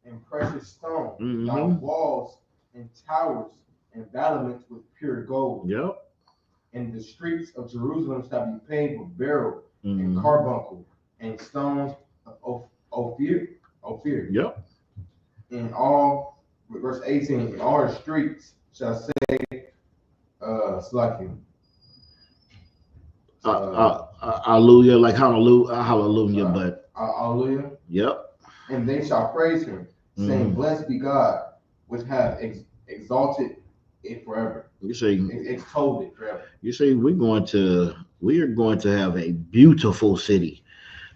And precious stone, thy walls and towers and battlements with pure gold. Yep. And the streets of Jerusalem shall be paved with beryl and carbuncle and stones of Ophir. Yep. In all, verse 18, in all the streets shall say, Slakim. Hallelujah, like hallelujah, but hallelujah. Yep. And they shall praise him, saying, Blessed be God, which have exalted it forever. You see, extolled it forever. You see, we are going to have a beautiful city,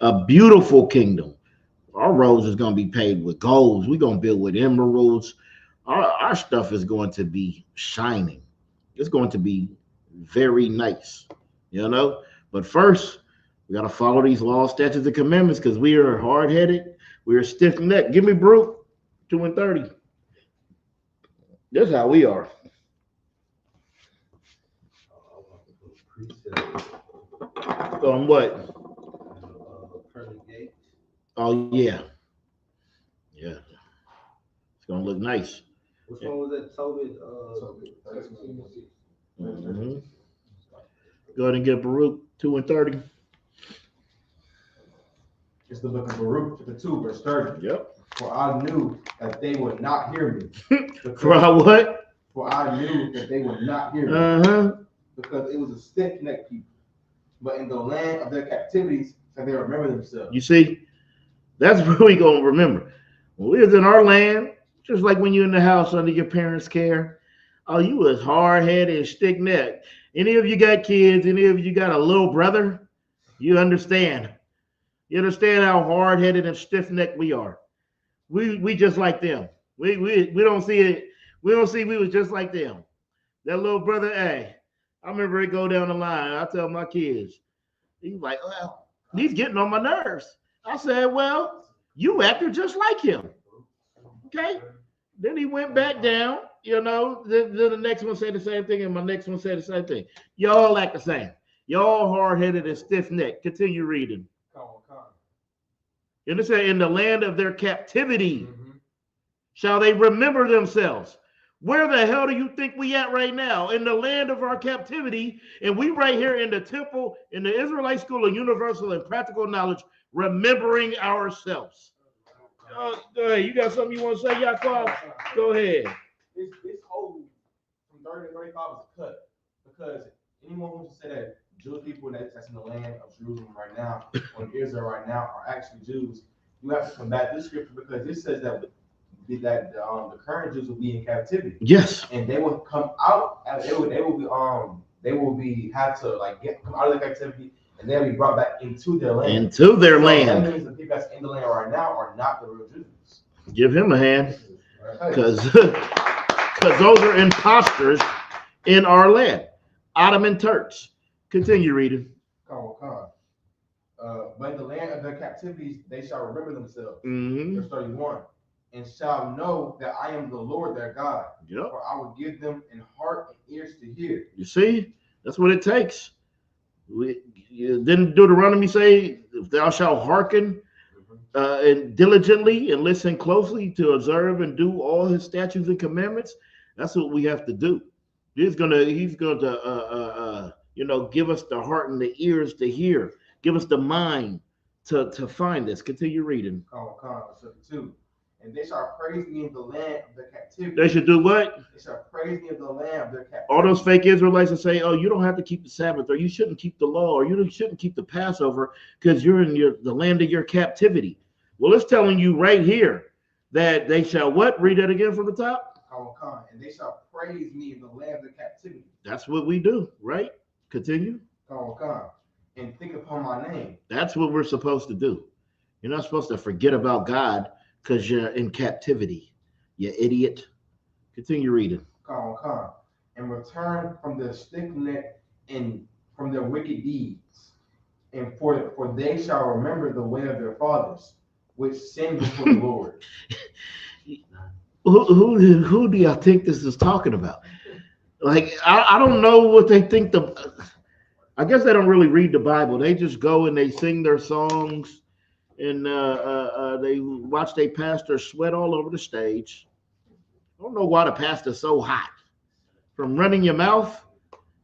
a beautiful kingdom. Our roads is going to be paved with golds. We're going to build with emeralds. our stuff is going to be shining. It's going to be very nice, you know. But first, we got to follow these laws, statutes, and commandments because we are hard-headed. We are stiff-necked. Give me Brute 2 and 30. This is how we are. On what? Oh yeah, yeah. It's gonna look nice. Which one was that? Tobit. Mm-hmm. Go ahead and get Baruch 2 and 30. It's the book of Baruch, chapter 2, verse 30. Yep. For I knew that they would not hear me. For I what? For I knew that they would not hear me. Uh-huh. Because it was a stiff-necked people. But in the land of their captivities, shall they remember themselves. You see, that's what we gonna remember. When we was in our land, just like when you're in the house under your parents' care, oh, you was hard-headed and stiff-necked. Any of you got kids, any of you got a little brother, you understand. You understand how hard-headed and stiff-necked we are. We just like them. We don't see it. We don't see we was just like them. That little brother, hey, I remember it go down the line. I tell my kids, he's like, well, he's getting on my nerves. I said, well, you acted just like him. Okay. Then he went back down, you know. Then the next one said the same thing, and my next one said the same thing. Y'all act the same. Y'all hard-headed and stiff-necked. Continue reading. And it said, in the land of their captivity, shall they remember themselves. Where the hell do you think we at right now? In the land of our captivity, and we right here in the temple, in the Israelite School of Universal and Practical Knowledge, remembering ourselves. Go ahead. You got something you want to say, Yaakov? Go ahead. This whole from 30 to 35 is a cut. Because anyone who wants to say that Jewish people that's in the land of Jerusalem right now, or in Israel right now, are actually Jews, you have to combat this scripture because it says that the current Jews will be in captivity. Yes. And they will come out. They will have to like come out of the captivity, and they'll be brought back into their land. Into their land. That means the people that's in the land right now are not the real Jews. Give him a hand, because those are imposters in our land, Ottoman Turks. Continue reading. But in the land of their captivities, they shall remember themselves. Mm-hmm. Verse 31. And shall know that I am the Lord their God. Yep. For I will give them an heart and ears to hear. You see, that's what it takes. Didn't Deuteronomy say, if thou shalt hearken and diligently and listen closely to observe and do all his statutes and commandments? That's what we have to do. He's gonna give us the heart and the ears to hear. Give us the mind to find this. Continue reading. Chapter 2. And they shall praise me in the land of their captivity. They should do what? They shall praise me in the land of their captivity. All those fake Israelites that say, oh, you don't have to keep the Sabbath, or you shouldn't keep the law, or you shouldn't keep the Passover because you're in the land of your captivity. Well, it's telling you right here that they shall what? Read that again from the top. And they shall praise me in the land of their captivity. That's what we do, right? Continue. And think upon my name. That's what we're supposed to do. You're not supposed to forget about God because you're in captivity, you idiot. Continue reading. And return from their stiff-neck and from their wicked deeds. And for they shall remember the way of their fathers, which sinned before the Lord. Who do y'all think this is talking about? Like, I don't know what they think. I guess they don't really read the Bible. They just go and they sing their songs, and they watch their pastor sweat all over the stage. I don't know why the pastor's so hot. From running your mouth?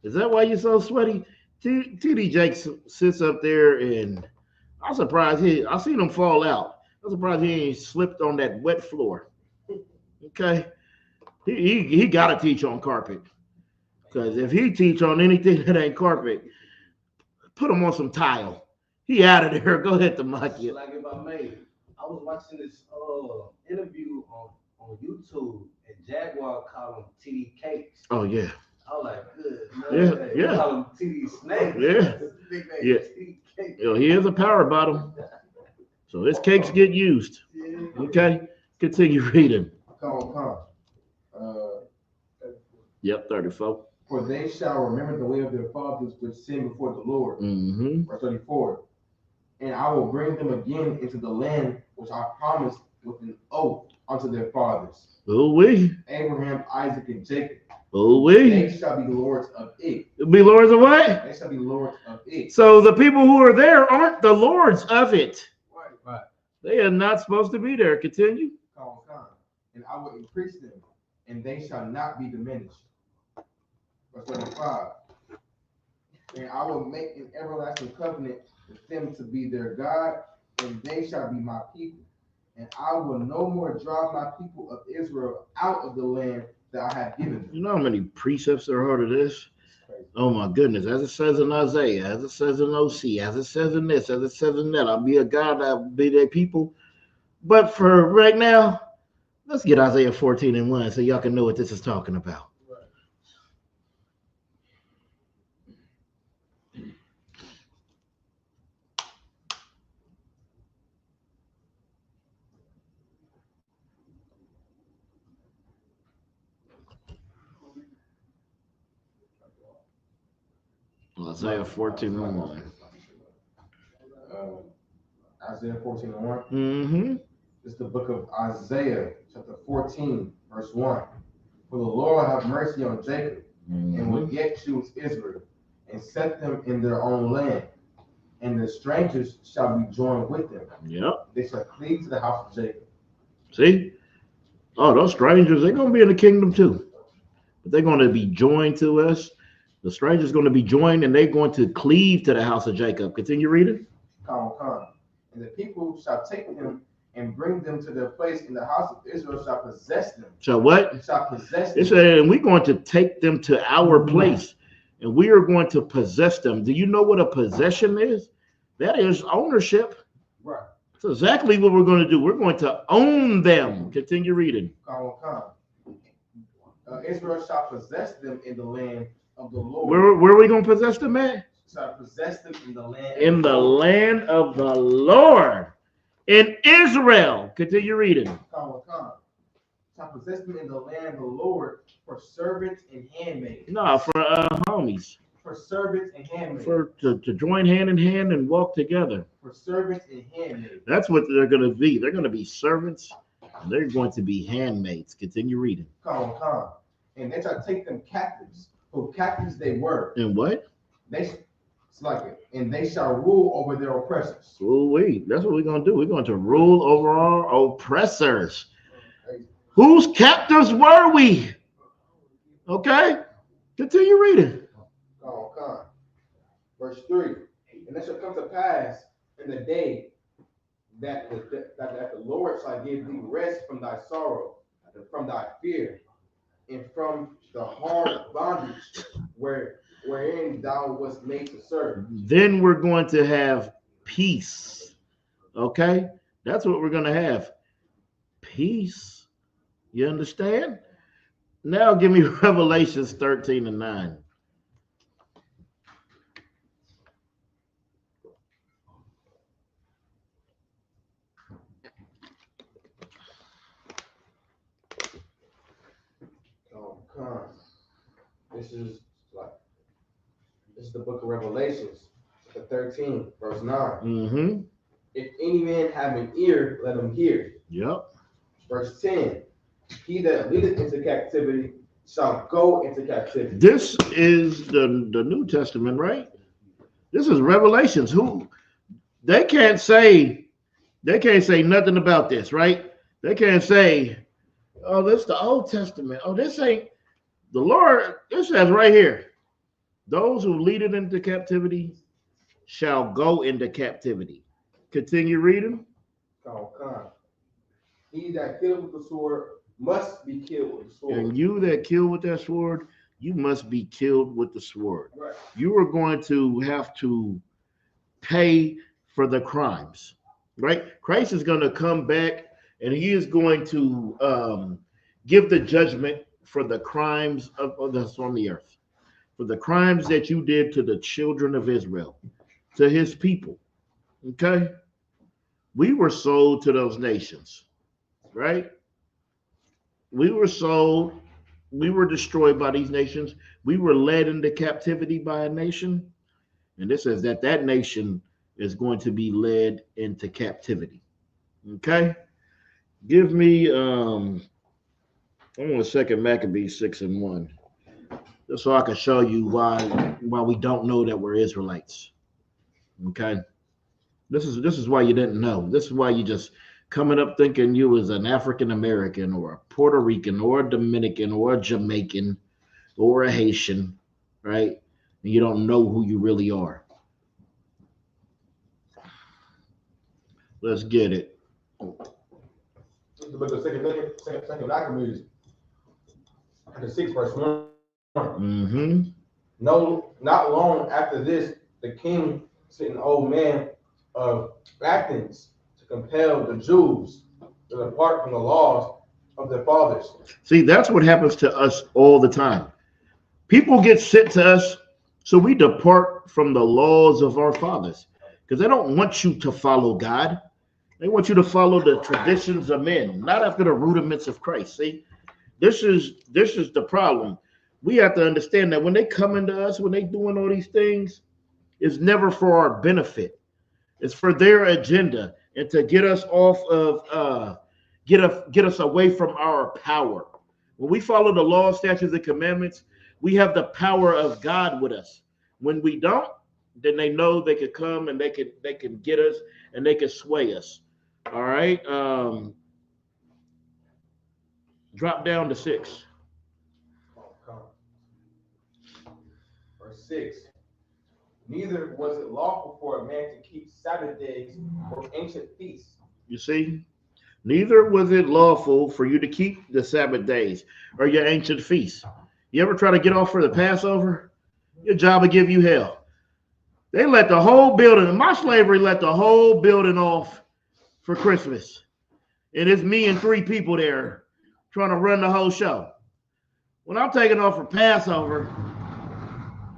Is that why you're so sweaty? TD Jakes sits up there, and I'm surprised I seen him fall out. I'm surprised he ain't slipped on that wet floor. Okay? He got to teach on carpet. Because if he teach on anything that ain't carpet, put him on some tile. He out of there. Go ahead, Tamakia. Like if I may, I was watching this interview on YouTube, and Jaguar called him TD Cakes. Oh yeah. I was like, good. Yeah. Call him TD Snake. Yeah. Yeah. He is a power bottom. So his cakes get used. Okay. Continue reading. Yep, 34. For they shall remember the way of their fathers which sinned before the Lord. Verse 34. And I will bring them again into the land which I promised with an oath unto their fathers. Abraham, Isaac, and Jacob. They shall be lords of it. Be lords of what? They shall be lords of it. So the people who are there aren't the lords of it. Right. They are not supposed to be there. Continue. And I will increase them, and they shall not be diminished. Verse 35. And I will make an everlasting covenant with them to be their God, and they shall be my people. And I will no more drive my people of Israel out of the land that I have given them. You know how many precepts there are to this? Oh my goodness. As it says in Isaiah, as it says in OC, as it says in this, as it says in that, I'll be a God, I'll be their people. But for right now, let's get Isaiah 14:1 so y'all can know what this is talking about. Isaiah 14:1. Isaiah 14:1. It's the book of Isaiah, chapter 14, verse 1. For the Lord will have mercy on Jacob, and will yet choose Israel, and set them in their own land. And the strangers shall be joined with them. Yep. They shall cleave to the house of Jacob. See? Oh, those strangers, they're going to be in the kingdom too. But they're going to be joined to us. The strangers going to be joined, and they're going to cleave to the house of Jacob. Continue reading. And the people shall take them and bring them to their place, in the house of Israel shall possess them. Shall what? Shall possess them. It said, and we're going to take them to our place, and we are going to possess them. Do you know what a possession is? That is ownership. Right. That's exactly what we're going to do. We're going to own them. Continue reading. Israel shall possess them in the land of the Lord. Where are we going to possess them at? Shall possess them in the land. In the land of the Lord. In Israel. Continue reading. Shall possess them in the land of the Lord for servants and handmaids. No, for homies. For servants and handmaids. To join hand in hand and walk together. For servants and handmaids. That's what they're going to be. They're going to be servants, and they're going to be handmaids. Continue reading. And they shall take them captives, who captives they were. And what? And they shall rule over their oppressors. That's what we're going to do. We're going to rule over our oppressors. Whose captives were we? Okay? Continue reading. Verse 3. And it shall come to pass in the day that the Lord shall give thee rest from thy sorrow, and from thy fear, and from the hard bondage wherein thou wast made to serve. Then we're going to have peace. Okay? That's what we're going to have. Peace. You understand? Now give me Revelations 13:9. This is the book of Revelations, chapter 13, verse 9. If any man have an ear, let him hear. Yep. Verse 10. He that leadeth into captivity shall go into captivity. This is the New Testament, right? This is Revelations. They can't say nothing about this, right? They can't say, oh, this is the Old Testament. Oh, this ain't the Lord. It says right here, those who lead it into captivity shall go into captivity. Continue reading. He that killed with the sword must be killed with the sword. And you that kill with that sword, you must be killed with the sword. Right. You are going to have to pay for the crimes, right? Christ is going to come back, and he is going to give the judgment for the crimes of that's on the earth, for the crimes that you did to the children of Israel, to his people. Okay? We were sold to those nations, right? We were sold we were destroyed by these nations. We were led into captivity by a nation. And this says that that nation is going to be led into captivity. Okay? Give me I want to second Maccabees 6:1. Just so I can show you why we don't know that we're Israelites. Okay? This is why you didn't know. This is why you just coming up thinking you was an African American or a Puerto Rican or a Dominican or a Jamaican or a Haitian, right? And you don't know who you really are. Let's get it. The book of second Maccabees, chapter 6, verse 1. Mm-hmm. No, not long after this, the king sent an old man of Athens to compel the Jews to depart from the laws of their fathers. See, that's what happens to us all the time. People get sent to us, so we depart from the laws of our fathers because they don't want you to follow God. They want you to follow the traditions of men, not after the rudiments of Christ. See, this is the problem. We have to understand that when they come into us, when they doing all these things, it's never for our benefit. It's for their agenda and to get us off of get us away from our power. When we follow the law, statutes, and commandments, we have the power of God with us. When we don't, then they know they could come and they can get us and they can sway us. All right. Drop down to 6. Verse 6. Neither was it lawful for a man to keep Sabbath days or ancient feasts. You see? Neither was it lawful for you to keep the Sabbath days or your ancient feasts. You ever try to get off for the Passover? Your job will give you hell. They let the whole building, my slavery let the whole building off for Christmas. And it's me and 3 people there trying to run the whole show. When I'm taking off for Passover,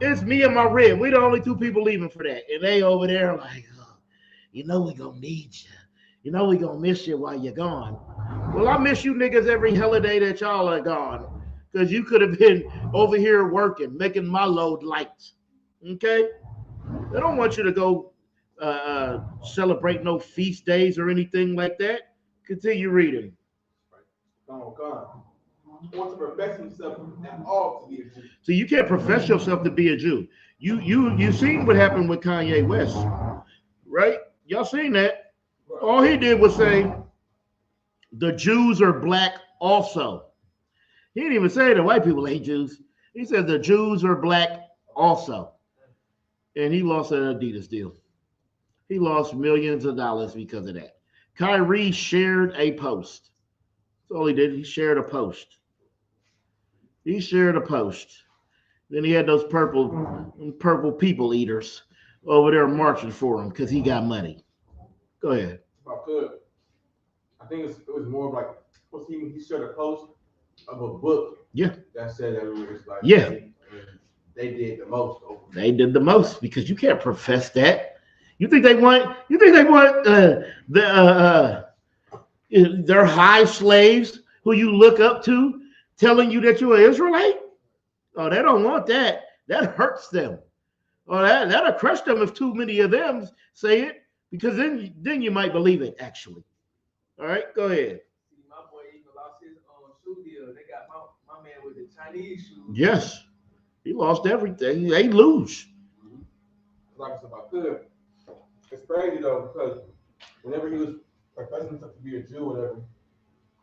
it's me and my rib. We the only 2 people leaving for that. And they over there like, oh, you know we gonna need you. You know we gonna miss you while you're gone. Well, I miss you niggas every holiday that y'all are gone. Because you could have been over here working, making my load light. Okay? They don't want you to go celebrate no feast days or anything like that. Continue reading. God wants to profess himself at all to be a Jew. So you can't profess yourself to be a Jew. You seen what happened with Kanye West, right? Y'all seen that? All he did was say the Jews are black also. He didn't even say the white people ain't Jews. He said the Jews are black also. And he lost an Adidas deal. He lost millions of dollars because of that. Kyrie shared a post. That's all he did. He shared a post. He shared a post. Then he had those purple people eaters over there marching for him because he got money. Go ahead. If I could, I think it was more of like, he shared a post of a book. Yeah. That said that it was like, yeah, they did the most. They did the most because you can't profess that. You think they want their high slaves who you look up to telling you that you're an Israelite? Oh, they don't want that. That hurts them. Or that'll crush them if too many of them say it, because then you might believe it, actually. All right, go ahead. See, my boy even lost his shoe deal. They got my man with the Chinese shoes. Yes. He lost everything. They lose. Like if I could, it's crazy though, because whenever he was professing himself to be a Jew or whatever,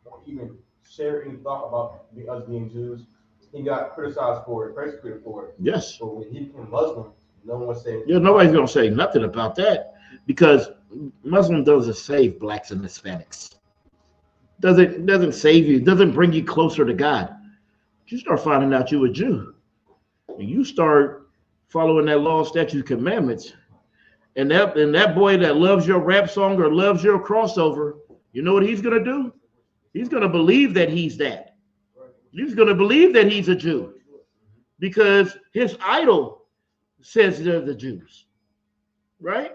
or even share any thought about us being Jews, he got criticized for it, persecuted for it. Yes. But when he became Muslim, no one was saying. Yeah, nobody's gonna say nothing about that because Muslim doesn't save blacks and Hispanics. Doesn't save you. Doesn't bring you closer to God. You start finding out you're a Jew, and you start following that law, statutes, commandments, and that boy that loves your rap song or loves your crossover, you know what he's gonna do? He's gonna believe that he's that. He's gonna believe that he's a Jew because his idol says they're the Jews, right?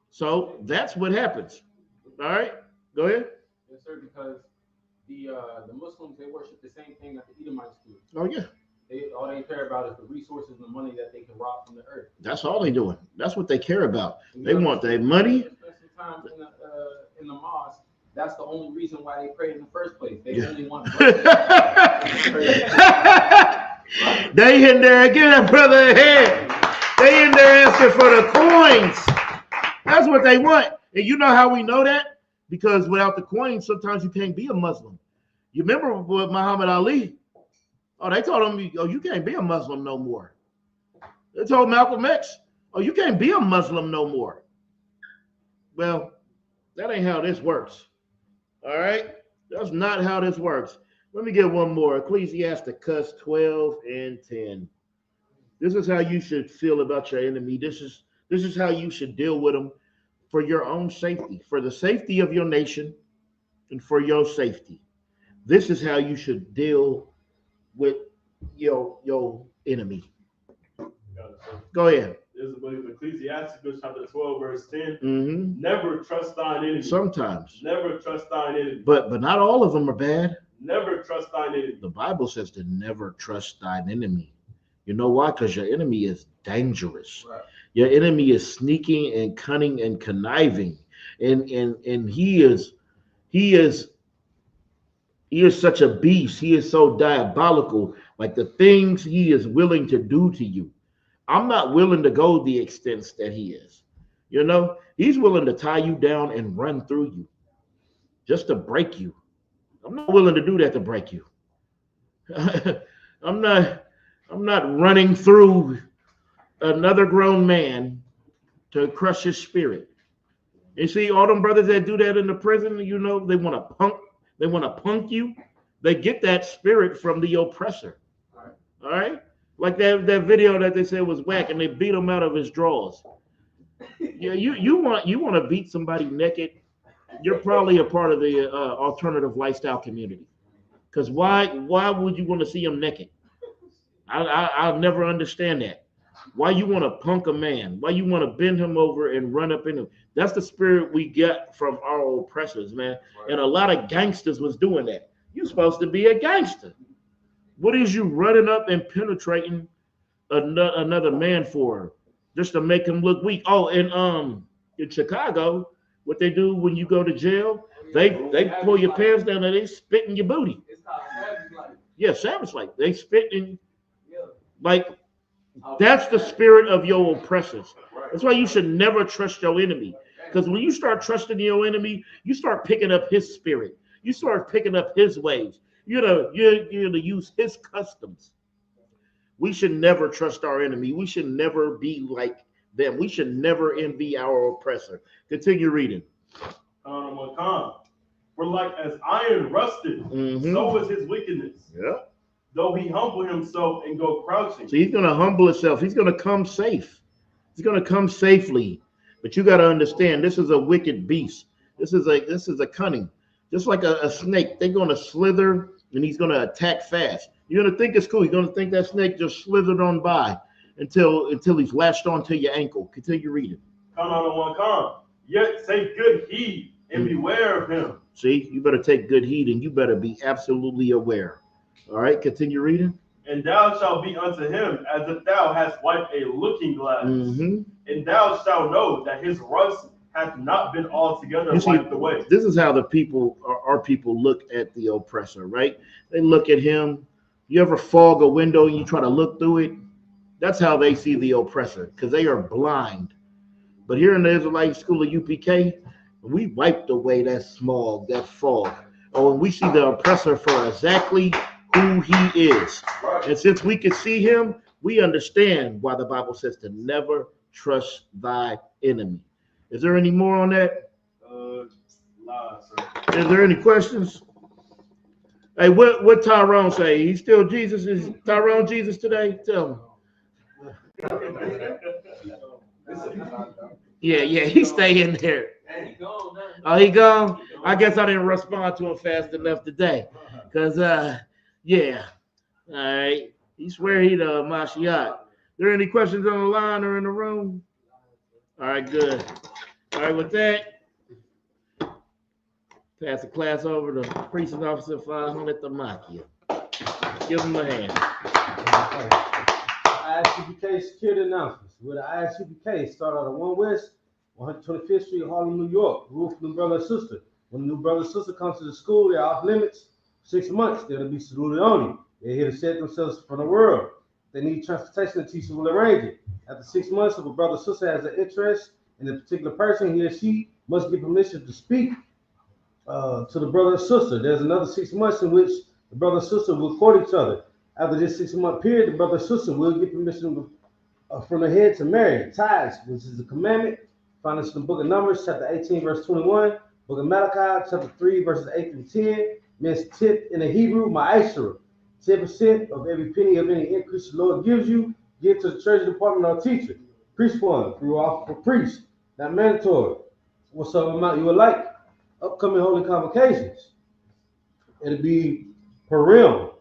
So that's what happens. All right, go ahead. Yes, sir. Because the Muslims, they worship the same thing that the Edomites do. Oh yeah. All they care about is the resources and the money that they can rob from the earth. That's all they doing. That's what they care about. They want their money. Spend some time in the mosque. That's the only reason why they prayed in the first place. They only want. They in there again, brother. Head. They in there asking for the coins. That's what they want. And you know how we know that? Because without the coins, sometimes you can't be a Muslim. You remember with Muhammad Ali? Oh, they told him, oh, you can't be a Muslim no more. They told Malcolm X, oh, you can't be a Muslim no more. Well, that ain't how this works. All right? That's not how this works. Let me get one more. Ecclesiasticus 12:10. This is how you should feel about your enemy. This is how you should deal with them for your own safety, for the safety of your nation, and for your safety. This is how you should deal with your enemy. Go ahead. This is the book of Ecclesiasticus, chapter 12, verse 10. Mm-hmm. Never trust thine enemy. Sometimes. Never trust thine enemy. But not all of them are bad. Never trust thine enemy. The Bible says to never trust thine enemy. You know why? Because your enemy is dangerous. Right. Your enemy is sneaking and cunning and conniving. And he is such a beast. He is so diabolical. Like the things he is willing to do to you. I'm not willing to go the extents that he is. You know, he's willing to tie you down and run through you just to break you. I'm not willing to do that to break you. I'm not running through another grown man to crush his spirit. You see, all them brothers that do that in the prison, you know, they want to punk you. They get that spirit from the oppressor. All right? Like that video that they said was whack, and they beat him out of his drawers. Yeah, you want to beat somebody naked? You're probably a part of the alternative lifestyle community. Because why would you want to see him naked? I'll never understand that. Why you want to punk a man? Why you want to bend him over and run up in him? That's the spirit we get from our oppressors, man. Right. And a lot of gangsters was doing that. You're supposed to be a gangster. What is you running up and penetrating another man for? Just to make him look weak. Oh, and in Chicago, what they do when you go to jail, they pull your pants down and they spit in your booty. It's called savage life. Yeah, savage life. They spit in, like, that's the spirit of your oppressors. That's why you should never trust your enemy. Because when you start trusting your enemy, you start picking up his spirit. You start picking up his ways. You're to use his customs. We should never trust our enemy. We should never be like them. We should never envy our oppressor. Continue reading. For like as iron rusted, so is his wickedness. Yeah. Though he humble himself and go crouching. So he's going to humble himself. He's going to come safe. He's going to come safely. But you got to understand, this is a wicked beast. This is a cunning. Just like a snake, they're going to slither and he's going to attack fast. You're going to think it's cool. You're going to think that snake just slithered on by until he's latched onto your ankle. Continue reading. Yet take good heed and beware of him. See, you better take good heed and you better be absolutely aware. All right, continue reading. And thou shalt be unto him as if thou hast wiped a looking glass. And thou shalt know that his rust hath not been altogether wiped away. This is how our people look at the oppressor, right? They look at him. You ever fog a window and you try to look through it? That's how they see the oppressor, because they are blind. But here in the Israelite school of UPK, we wiped away that smog, that fog. Oh, and we see the oppressor for exactly who he is. And since we can see him, we understand why the Bible says to never trust thy enemy. Is there any more on that? Is there any questions? Hey, what Tyrone say? He's still Jesus? Is Tyrone Jesus today? Tell him. Yeah, he's staying there. Oh, he gone? I guess I didn't respond to him fast enough today. Because, yeah. All right. He swear he the Mashiach. There any questions on the line or in the room? All right, good. All right, with that, Pass the class over to Precinct Officer 500 Tamakia. Give him a hand. ISUPK security announcements. With the ISUPK, start out at 1 West, 125th Street, Harlem, New York. Rule for new brother and sister. When the new brother and sister comes to the school, they're off limits. 6 months, they'll be saluted only. They're here to set themselves from the world. If they need transportation, the teacher will arrange it. After 6 months, if a brother or sister has an interest in a particular person, he or she must get permission to speak to the brother or sister. There's another 6 months in which the brother and sister will court each other. After this 6 month period, the brother and sister will get permission from the head to marry. Tithes, which is a commandment, find us in the book of Numbers, chapter 18, verse 21. Book of Malachi, chapter 3, verses 8 through 10. Means tithe in the Hebrew, ma'ashera. 10% of every penny of any increase the Lord gives you, give to the treasury department or teacher. Priest fund, through offer for priests, not mandatory. Whatsoever amount you would like. Upcoming holy convocations. It'll be Purim.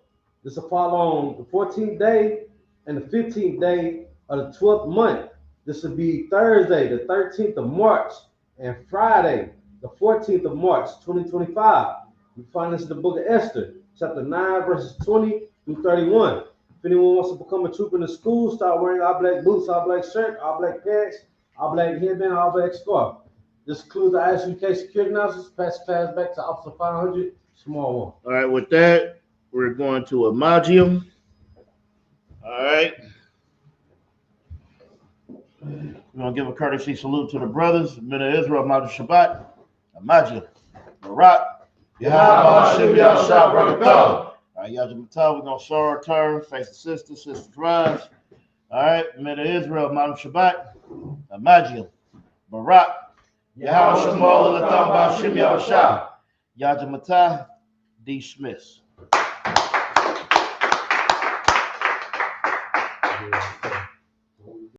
This will fall on the 14th day and the 15th day of the 12th month. This will be Thursday, the 13th of March, and Friday, the 14th of March, 2025. You find this in the book of Esther, chapter 9, verses 20 through 31. If anyone wants to become a trooper in the school, start wearing all black boots, all black shirt, all black pants, all black headband, all black scarf. This includes the ISUK security announcements. Pass back to Officer 500, small one. All right, with that, we're going to Amagium. All right. We're going to give a courtesy salute to the brothers, men of Israel, Mount Shabbat, Amagium, Barak, Yahweh, Shem Yahshua, Barakah. All right, Yajamata, we're going to show our turn, face the sisters rise. All right, men of Israel, Mount Shabbat, Amagium, Barak, Yahweh, Shemal, Latam, Shem Yahshua, Yajamata, dismiss.